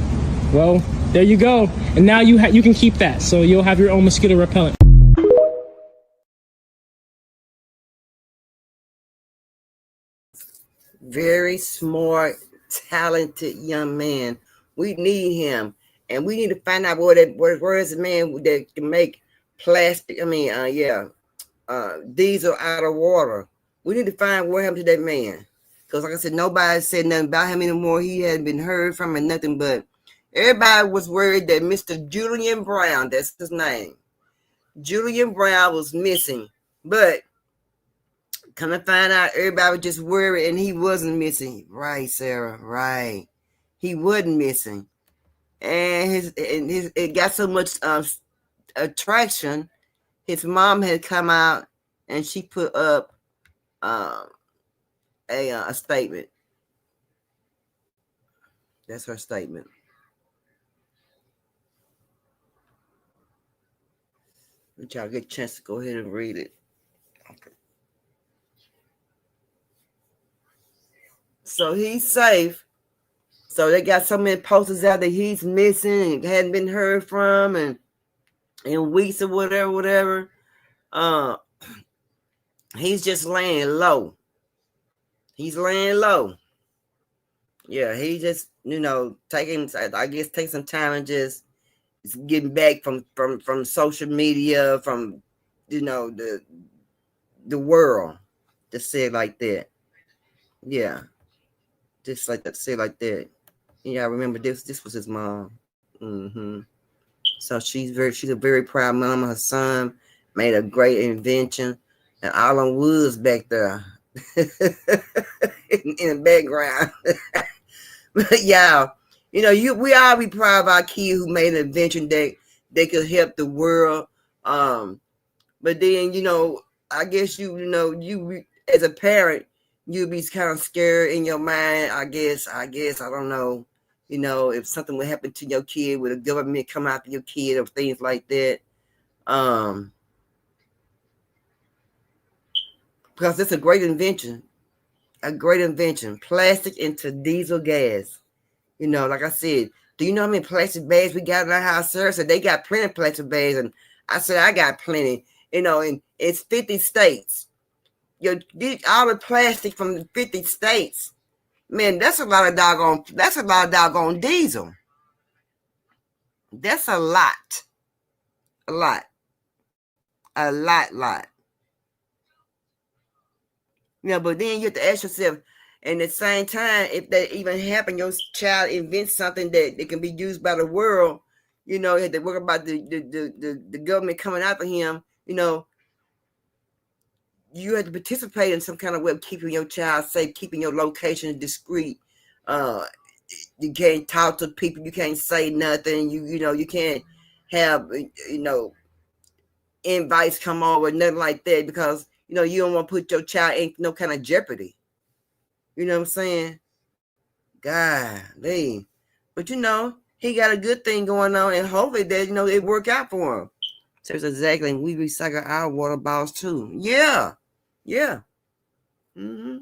Well, there you go. And now you can keep that. So you'll have your own mosquito repellent. Very smart, talented young man. We need him, and we need to find out where is the man that can make plastic. Diesel out of water. We need to find what happened to that man, because like I said, nobody said nothing about him anymore. He hadn't been heard from and nothing, but everybody was worried that Mr. Julien Brown, that's his name, Julien Brown was missing, but come to find out, everybody was just worried, and he wasn't missing. Right, Sarah. Right, he wasn't missing, and it got so much attraction. His mom had come out, and she put up a statement. That's her statement. Let y'all get a chance to go ahead and read it. Okay. So he's safe. So they got so many posters out that he's missing and hadn't been heard from and in weeks or whatever. He's just laying low. He's laying low. Yeah, he just, take some time and just getting back from social media, from the world. Just say it like that. Yeah. Just like that, say it like that. Yeah, I remember this was his mom. So she's a very proud mama. Her son made a great invention, and all them woods back there in the background. But y'all, we all be proud of our kid who made an invention that they could help the world. But then, I guess you as a parent, you'd be kind of scared in your mind. I guess, I don't know. If something would happen to your kid, would the government come after your kid or things like that? Because it's a great invention. Plastic into diesel gas. Like I said, do you know how many plastic bags we got in our house, sir? So they got plenty of plastic bags, and I said I got plenty. And it's 50 states. All the plastic from the 50 states. Man, that's a lot of doggone diesel. That's a lot. A lot. But then you have to ask yourself, and at the same time, if that even happen, your child invents something that can be used by the world, you have to worry about the government coming after him. You have to participate in some kind of way of keeping your child safe, keeping your location discreet. You can't talk to people, you can't say nothing, you can't have invites come over, nothing like that, because you don't want to put your child in no kind of jeopardy. You know what I'm saying? Golly. But he got a good thing going on, and hopefully that it work out for him. So it's exactly, and we recycle our water bottles too. Yeah. Mm-hmm.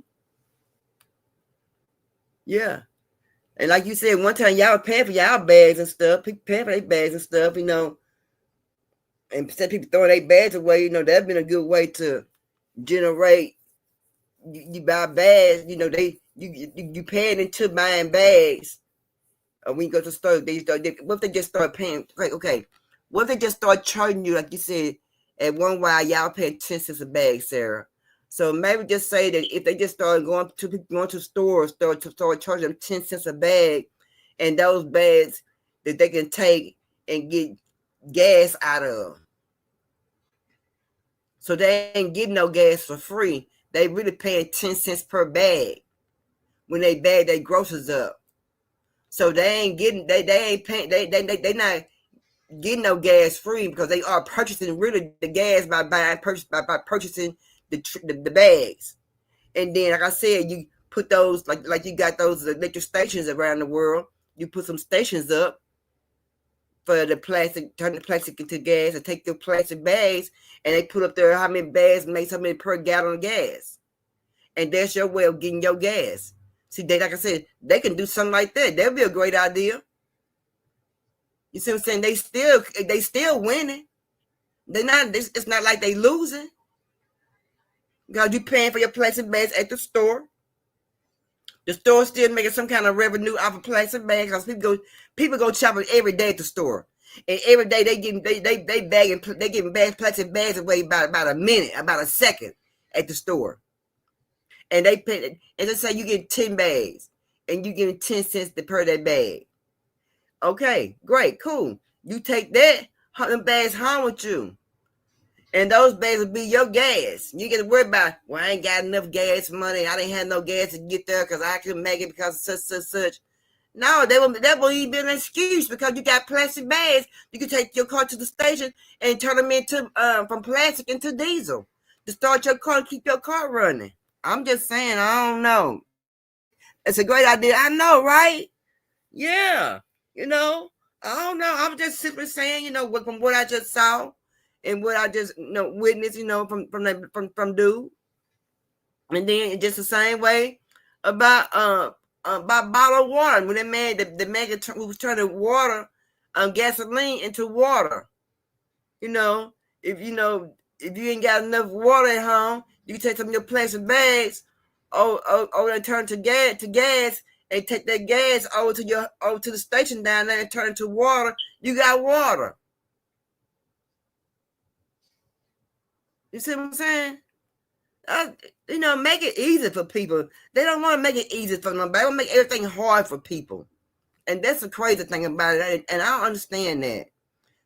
Yeah. And like you said, one time y'all paying for y'all bags and stuff, people paying for their bags and stuff, and instead of people throwing their bags away, that's been a good way to generate. You buy bags, you paying into buying bags. When you go to the store, what if they just start paying? Okay, what if they just start charging you, like you said, at one while y'all paying 10 cents a bag, Sarah? So maybe just say that if they just start going to stores, start charging them 10 cents a bag, and those bags that they can take and get gas out of. So they ain't getting no gas for free. They really paying 10 cents per bag when they bag their groceries up. So they ain't paying, they not getting no gas free, because they are purchasing really the gas by purchasing the bags. And then, like I said, you put those, like you got those electric stations around the world. You put some stations up for the plastic, turn the plastic into gas, and take the plastic bags, and they put up there how many bags makes how many per gallon of gas. And that's your way of getting your gas. See, like I said, they can do something like that. That'd be a great idea. You see what I'm saying? They still winning. It's not like they losing. Because you paying for your plastic bags at the store. The store still making some kind of revenue off of plastic bags, because people go shopping every day at the store, and every day they giving plastic bags away about a minute, about a second at the store, and they pay. And they say you get 10 bags, and you getting 10 cents per that bag. Okay, great, cool. You take them bags home with you. And those bags will be your gas. You get to worry about, well, I ain't got enough gas money. I didn't have no gas to get there because I couldn't make it because of such. No, that won't even be an excuse, because you got plastic bags. You can take your car to the station and turn them into from plastic into diesel to start your car and keep your car running. I'm just saying, I don't know. It's a great idea. I know, right? Yeah. I don't know. I'm just simply saying, from what I just saw. And what I just witnessed, from dude. And then just the same way about bottled water. When the man was turning water, gasoline into water. If you ain't got enough water at home, you can take some of your plastic bags, and turn to gas, and take that gas over to the station down there and turn it to water. You got water. You see what I'm saying? Make it easy for people. They don't want to make it easy for them. They want to make everything hard for people. And that's the crazy thing about it. And I don't understand that.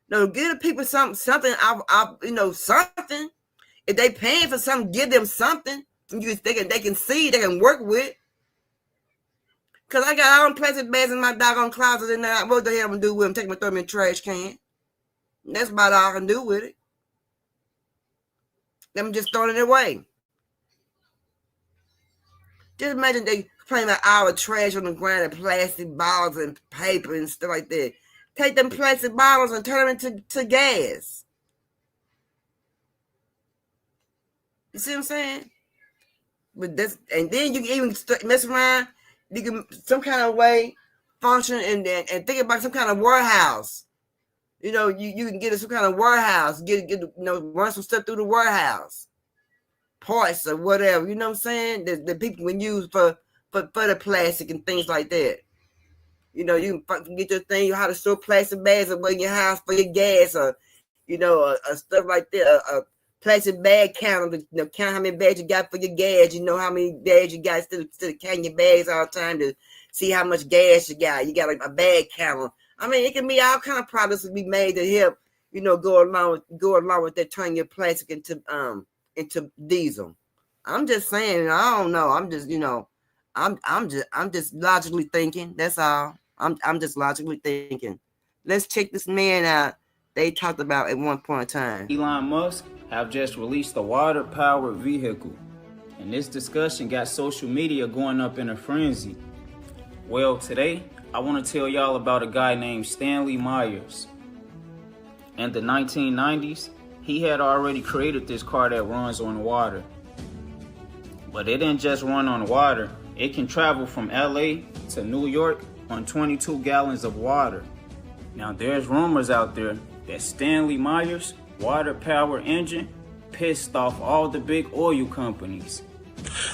No, give the people something, something. If they paying for something, give them something. They can see, they can work with. Because I got all them plastic bags in my doggone closet, and what the hell I'm going to do with them? Throw them in the trash can. That's about all I can do with it. Them just throwing it away. Just imagine they playing about our trash on the ground and plastic bottles and paper and stuff like that. Take them plastic bottles and turn them into gas. You see what I'm saying? But that's, and then you can even mess around. You can some kind of way function and think about some kind of warehouse. You know, you can get some kind of warehouse. Run some stuff through the warehouse. Parts or whatever, you know what I'm saying? The people can use for the plastic and things like that. You know, you can get your thing, how to store plastic bags away in your house for your gas, or stuff like that. A plastic bag counter to count how many bags you got for your gas. You know how many bags you got instead of counting your bags all the time to see how much gas you got. You got a bag counter. I mean, it can be all kind of products to be made to help, go along with that, turn your plastic into diesel. I'm just saying, I don't know. I'm just, I'm just logically thinking. That's all. I'm just logically thinking. Let's check this man out. They talked about at one point in time. Elon Musk have just released a water-powered vehicle, and this discussion got social media going up in a frenzy. Well, today I want to tell y'all about a guy named Stanley Myers. In the 1990s, he had already created this car that runs on water. But it didn't just run on water. It can travel from LA to New York on 22 gallons of water. Now there's rumors out there that Stanley Myers' water-powered engine pissed off all the big oil companies.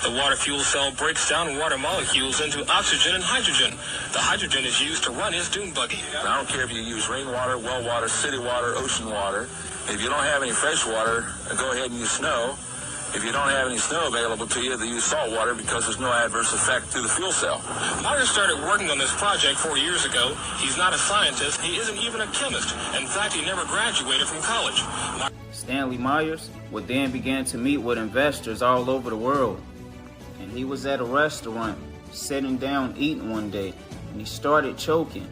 The water fuel cell breaks down water molecules into oxygen and hydrogen. The hydrogen is used to run his dune buggy. I don't care if you use rainwater, well water, city water, ocean water. If you don't have any fresh water, go ahead and use snow. If you don't have any snow available to you, then use salt water because there's no adverse effect to the fuel cell. Myers started working on this project 4 years ago. He's not a scientist. He isn't even a chemist. In fact, he never graduated from college. Stanley Myers would then begin to meet with investors all over the world. And he was at a restaurant, sitting down eating one day, and he started choking.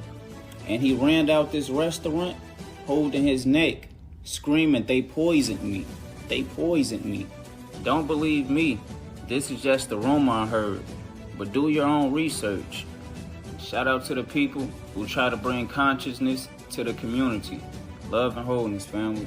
And he ran out this restaurant, holding his neck, screaming, "They poisoned me. They poisoned me." Don't believe me. This is just the rumor I heard. But do your own research. Shout out to the people who try to bring consciousness to the community. Love and wholeness, family.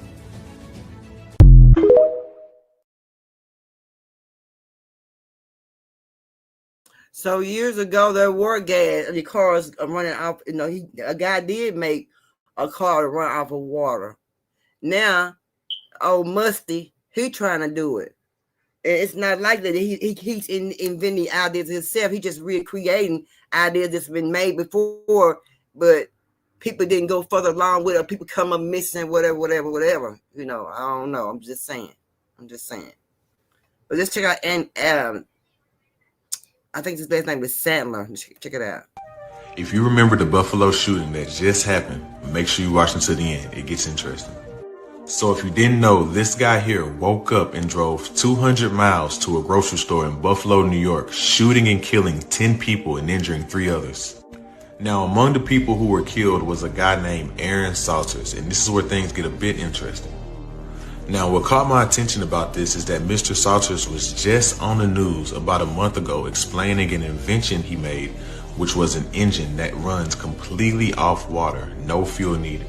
So years ago, there were the cars running off. A guy did make a car to run off of water. Now, old Musty, he trying to do it. And it's not like that. He's inventing ideas himself. He just recreating ideas that's been made before, but people didn't go further along with it. People come up missing, whatever. I don't know. I'm just saying. But let's check out I think his last name was Sandler. Check it out. If you remember the Buffalo shooting that just happened, make sure you watch until the end. It gets interesting. So if you didn't know, this guy here woke up and drove 200 miles to a grocery store in Buffalo, New York, shooting and killing 10 people and injuring 3 others. Now, among the people who were killed was a guy named Aaron Salters, and this is where things get a bit interesting. Now, what caught my attention about this is that Mr. Salters was just on the news about a month ago explaining an invention he made, which was an engine that runs completely off water, no fuel needed.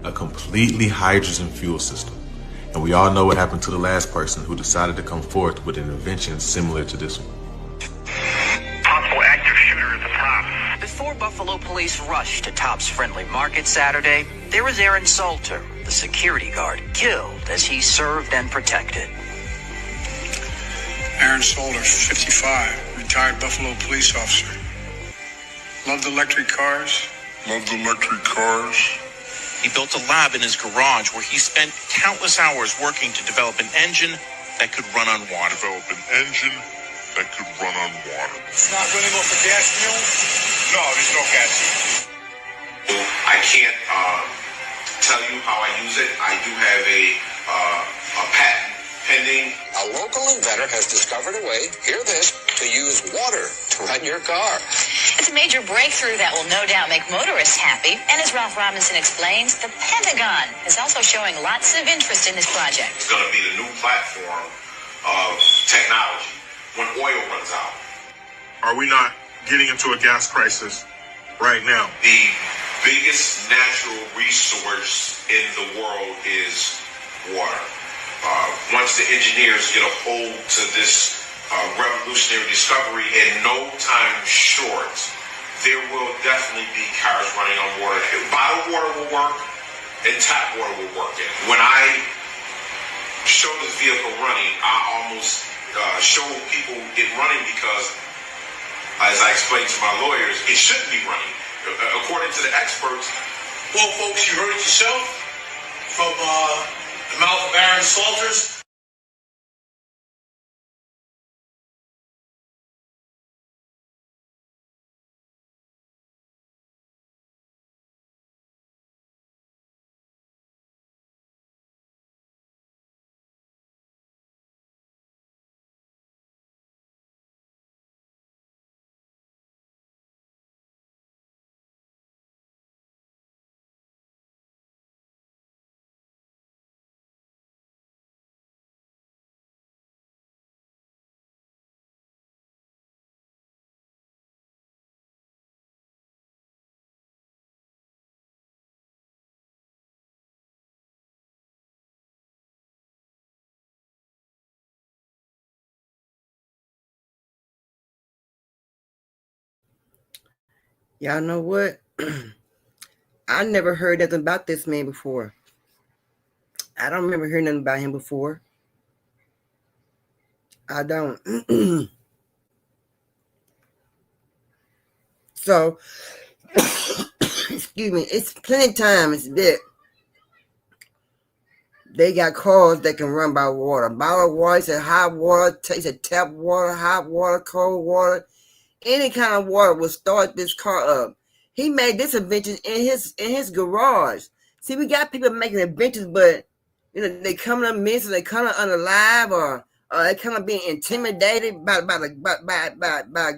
A completely hydrogen fuel system. And we all know what happened to the last person who decided to come forth with an invention similar to this one. Possible active shooter at the top. Before Buffalo police rushed to Top's Friendly Market Saturday, there was Aaron Salter, the security guard, killed as he served and protected. Aaron Salter, 55, retired Buffalo police officer. Loved electric cars. He built a lab in his garage where he spent countless hours working to develop an engine that could run on water. It's not running off a gas fuel? No, there's no gas. I can't tell you how I use it. I do have a patent pending. A local inventor has discovered a way, hear this, to use water to run your car. It's a major breakthrough that will no doubt make motorists happy. And as Ralph Robinson explains, the Pentagon is also showing lots of interest in this project. It's going to be the new platform of technology when oil runs out. Are we not getting into a gas crisis right now? The biggest natural resource in the world is water. Once the engineers get a hold to this revolutionary discovery in no time short, there will definitely be cars running on water. Bottled water will work and tap water will work. When I show this vehicle running, I almost show people it running because, as I explained to my lawyers, it shouldn't be running. According to the experts, well, folks, you heard it yourself from the mouth of Aaron Salters. Y'all know what? I never heard nothing about this man before. I don't remember hearing nothing about him before. I don't. So, excuse me, it's plenty of time. It's that they got cars that can run by water. Bottled water, it's a hot water, takes a tap water, hot water, cold water. Any kind of water will start this car up. He made this invention in his garage. See, we got people making inventions, but you know they come up missing, they come up unalive, or they come up being intimidated by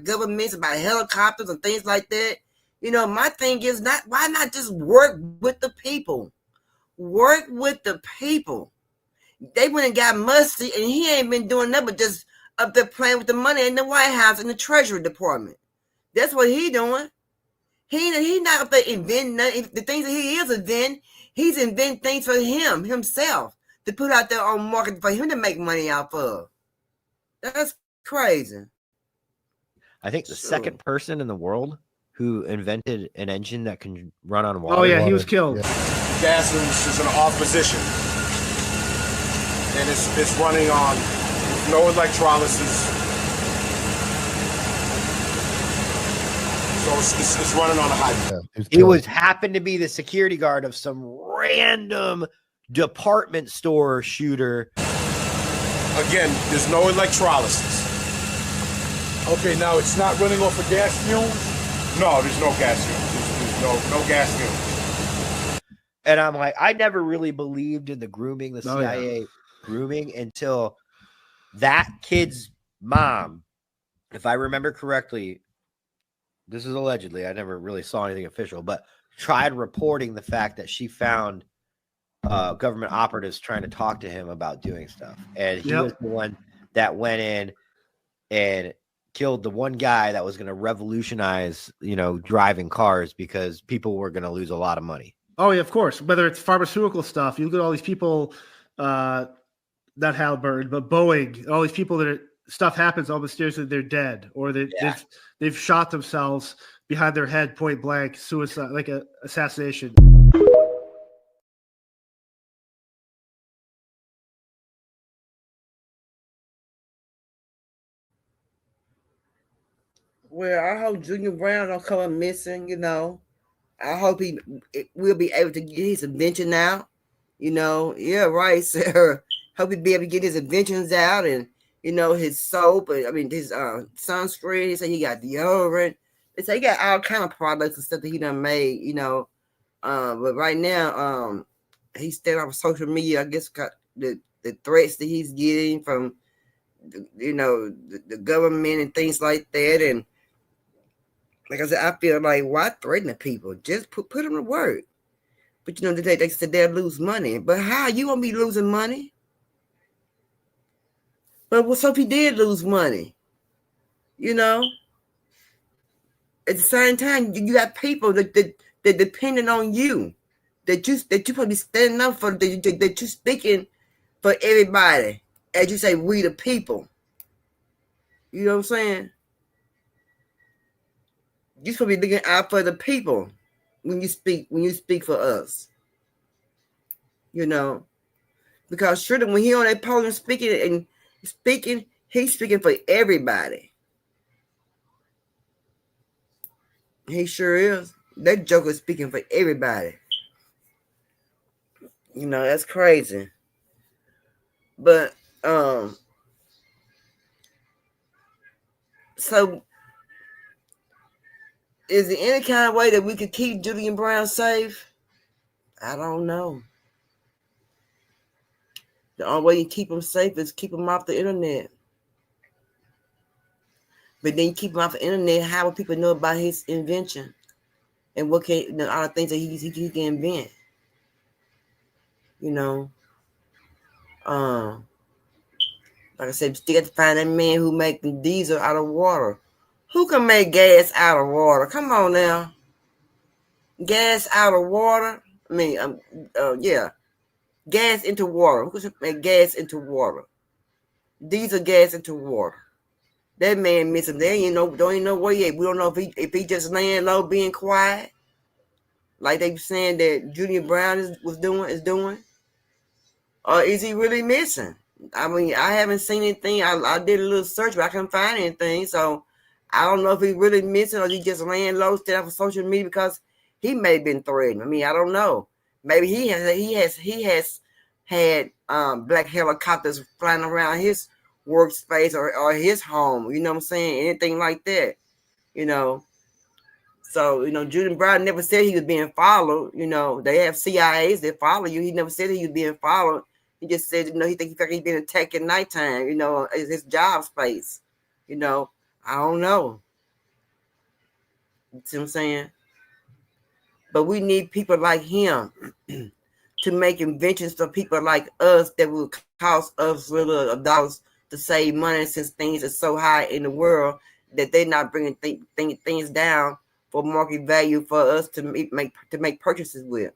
governments, by helicopters and things like that. You know, my thing is why not just work with the people? Work with the people. They went and got Musty, and he ain't been doing nothing but just up there playing with the money in the White House and the Treasury Department. That's what he doing. He not up there inventing nothing. The things that he is inventing, he's inventing things for himself, to put out there on market for him to make money off of. That's crazy. I think the second person in the world who invented an engine that can run on water. Oh yeah, he was killed. Yeah. Gas is in an off position, and it's running on no electrolysis, so it's running on a hydrogen. He was happened to be the security guard of some random department store shooter. Again, there's no electrolysis. Okay, now it's not running off of gas fumes? No, there's no gas fumes. There's no gas fumes. And I'm like, I never really believed in the grooming, the CIA grooming, until that kid's mom, if I remember correctly, this is allegedly, I never really saw anything official, but tried reporting the fact that she found government operatives trying to talk to him about doing stuff. And he was the one that went in and killed the one guy that was going to revolutionize, driving cars, because people were going to lose a lot of money. Oh, yeah, of course. Whether it's pharmaceutical stuff, you look at all these people, not Halliburton, but Boeing, all these people that stuff happens, all mysteriously they're dead, or they've shot themselves behind their head, point blank, suicide, like a assassination. Well, I hope Junior Brown don't come up missing, I hope will be able to get his invention out. Yeah, right, sir. Hope he'll be able to get his inventions out, and his soap, his sunscreen. He said he got deodorant. They say he got all kind of products and stuff that he done made, but right now, he's still on social media. I guess got the threats that he's getting from the government and things like that, and like I said, I feel like why threaten the people? Just put them to work. But you know, they said they'll lose money. But how you gonna be losing money? But what if he did lose money? You know, at the same time, you got people that depending on you, that you probably standing up for, that you speaking for everybody, as you say, we the people. You know what I'm saying? You supposed to be looking out for the people when you speak for us. You know, because surely when he on that podium speaking, he's speaking for everybody. He sure is. That joker speaking for everybody. You know, that's crazy. But so is there any kind of way that we could keep Julien Brown safe? I don't know. The only way you keep him safe is keep him off the internet. But then you keep him off the internet, how will people know about his invention? And what can all the things that he can invent? You know. Like I said, still got to find that man who make the diesel out of water. Who can make gas out of water? Come on now. Gas out of water? I mean, yeah. Gas into water. Who can make gas into water? Diesel gas into water. That man missing. There ain't don't even know where he at. We don't know if he just laying low, being quiet, like they were saying that Julien Brown is doing, or is he really missing? I mean, I haven't seen anything. I did a little search, but I couldn't find anything. So I don't know if he really missing or he just laying low, stay off of social media because he may have been threatened. I mean, I don't know. Maybe he has had black helicopters flying around his workspace or his home. You know what I'm saying? Anything like that. You know. So, you know, Julien Brown never said he was being followed. You know, they have CIAs that follow you. He never said he was being followed. He just said, you know, he think he's being attacked at nighttime, you know, his job space. You know, I don't know. You see what I'm saying? But we need people like him to make inventions for people like us that will cost us little dollars to save money since things are so high in the world that they're not bringing things down for market value for us to make purchases with.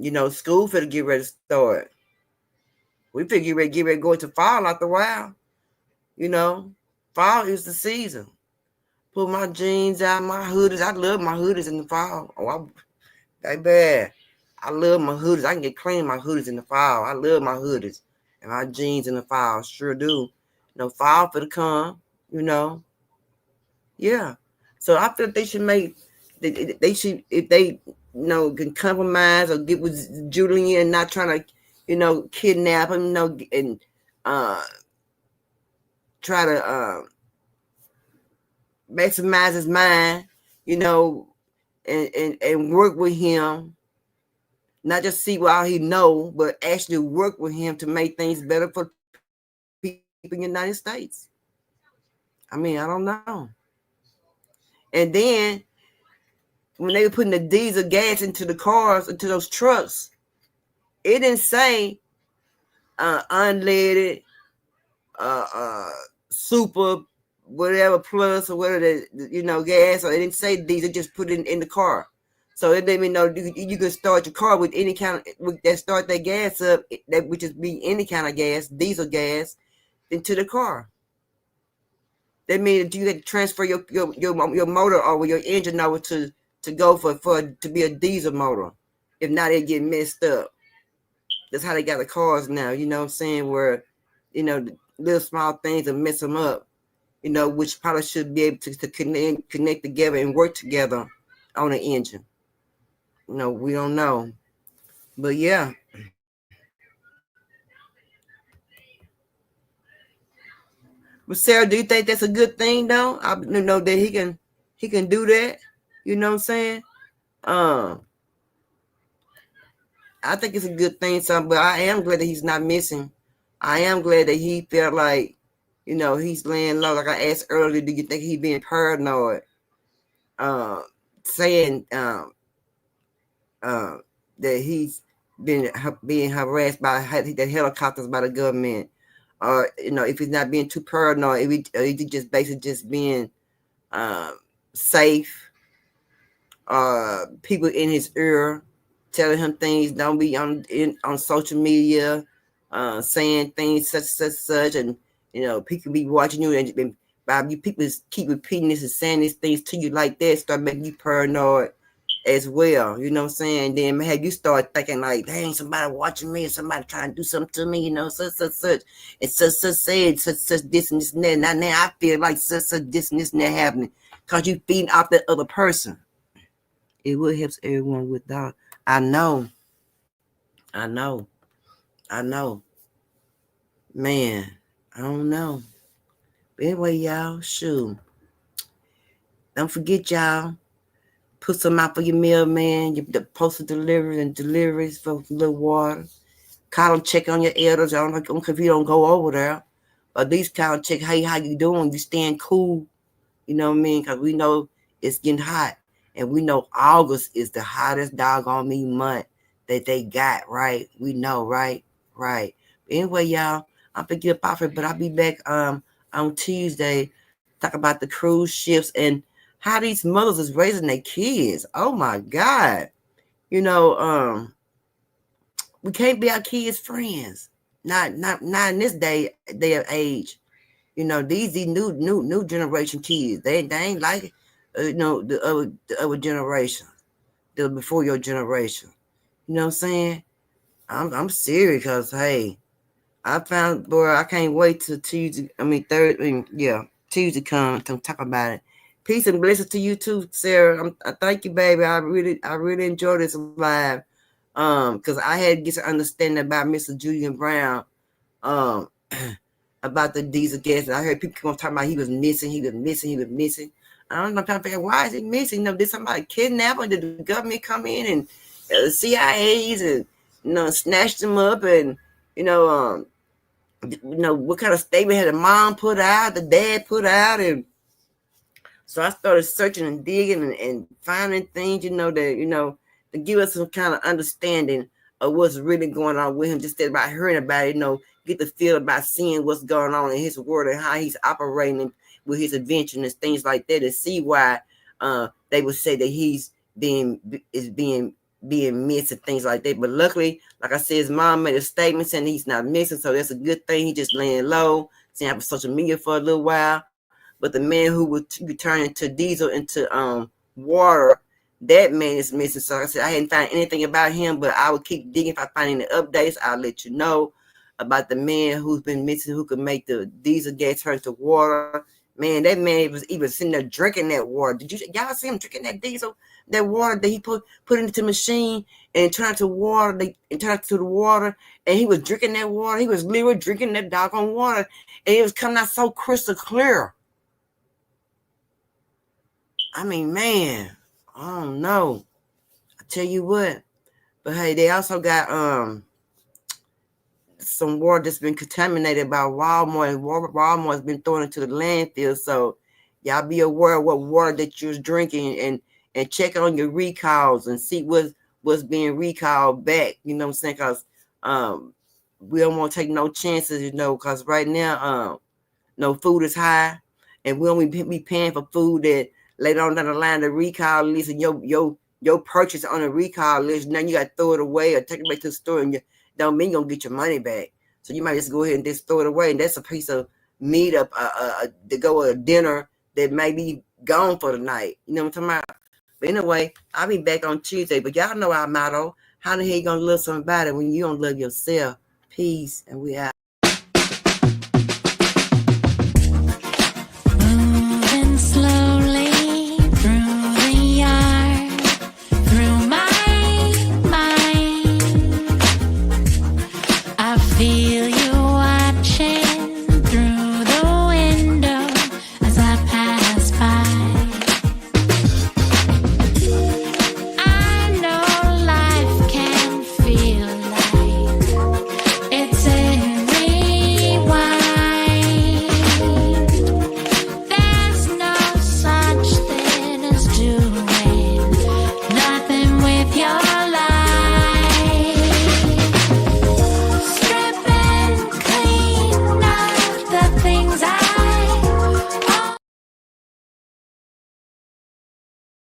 You know, school for to get ready to start. We figure get ready to go into fall after a while. You know, fall is the season. Pull my jeans out, my hoodies. I love my hoodies in the fall. Baby, I love my hoodies. I can get clean my hoodies in the fall. I love my hoodies and my jeans in the fall. Sure do. You know, fall for the come. You know, yeah. So I feel they should they should, if they, you know, can compromise or get with Julien, not trying to, you know, kidnap him, you know, and try to maximize his mind, you know, and work with him, not just see what he know, but actually work with him to make things better for people in the United States. I mean, I don't know. And then when they were putting the diesel gas into the cars, into those trucks, it didn't say unleaded, super, whatever plus or whatever, you know, gas, or it didn't say diesel, just put it in the car. So it let me know you can start your car with any kind of, that start that gas up, that which is be any kind of gas, diesel gas, into the car. That means that you had to transfer your motor over, your engine over to go for to be a diesel motor. If not, it get messed up. That's how they got the cars now. You know what I'm saying? Where, you know, the little small things will mess them up. You know, which probably should be able to connect together and work together on an engine. You know, we don't know, but yeah. But Sarah, do you think that's a good thing though? I know that he can do that. You know what I'm saying? I think it's a good thing, but I am glad that he's not missing. I am glad that he felt like, You know, he's laying low. Like I asked earlier, do you think he being paranoid? Saying that he's being harassed by the helicopters by the government, or you know, if he's not being too paranoid, if he just basically just being safe. People in his ear telling him things, don't be on social media, saying things such, and you know, people be watching you, and by you people keep repeating this and saying these things to you like that, start making you paranoid as well. You know what I'm saying? Then have you start thinking like, dang, somebody watching me, and somebody trying to do something to me, you know, such, and such said, such this and this and that. Now I feel like such this and this and that happening because you feeding off that other person. It will help everyone with that. I know. Man, I don't know. But anyway, y'all, shoot. Don't forget, y'all. Put some out for your mailman, the postal deliveries and deliveries for little water. Call them, check on your elders. I don't know if you don't go over there. But at least call and check, hey, how you doing? You staying cool? You know what I mean? Because we know it's getting hot. And we know August is the hottest doggone me month that they got, right? We know, right? Right. But anyway, y'all, I'm going to get up off it, but I'll be back on Tuesday, talk about the cruise ships and how these mothers is raising their kids. Oh, my God. You know, we can't be our kids' friends. Not in this day of age. You know, these new generation kids, they ain't like it. You know, the other generation, the before your generation. You know what I'm saying? I'm serious because, hey, I found, boy, I can't wait till Tuesday. Tuesday come to talk about it. Peace and blessings to you too, Sarah. I thank you, baby. I really enjoyed this live. Because I had to get some understanding about Mr. Julien Brown. About the diesel gas. I heard people talking about he was missing. I don't know, I'm trying to figure out why is he missing? You know, did somebody kidnap him? Did the government come in and the CIAs and snatched him up? And what kind of statement had the mom put out, the dad put out? And so I started searching and digging and finding things, to give us some kind of understanding of what's really going on with him, just about hearing about it, get the feel about seeing what's going on in his world and how he's operating with his invention and things like that, and see why they would say that he's being missed and things like that. But luckily, like I said, his mom made a statement saying he's not missing, so that's a good thing. He just laying low, staying off social media for a little while. But the man who would be turning to diesel into water, that man is missing. So like I said, I hadn't found anything about him, but I will keep digging. If I find any updates, I'll let you know about the man who's been missing, who could make the diesel gas turn to water. Man, that man was even sitting there drinking that water. Did y'all see him drinking that water that he put into the machine and turned to water? And turned to the water, and he was drinking that water. He was literally drinking that doggone water, and it was coming out so crystal clear. I mean, man, I don't know. I tell you what. But hey, they also got some water that's been contaminated by Walmart. Walmart's been thrown into the landfill. So y'all be aware of what water that you're drinking and check on your recalls and see what's being recalled back. You know what I'm saying? Because we don't want to take no chances, because right now food is high, and we don't be paying for food that later on down the line, the recall list and your purchase on the recall list, now you got to throw it away or take it back to the store, and you don't mean you're going to get your money back. So you might just go ahead and just throw it away, and that's a piece of meat up to go with a dinner that may be gone for the night. You know what I'm talking about? But anyway, I'll be back on Tuesday. But y'all know our motto, how the hell you going to love somebody when you don't love yourself? Peace, and we out.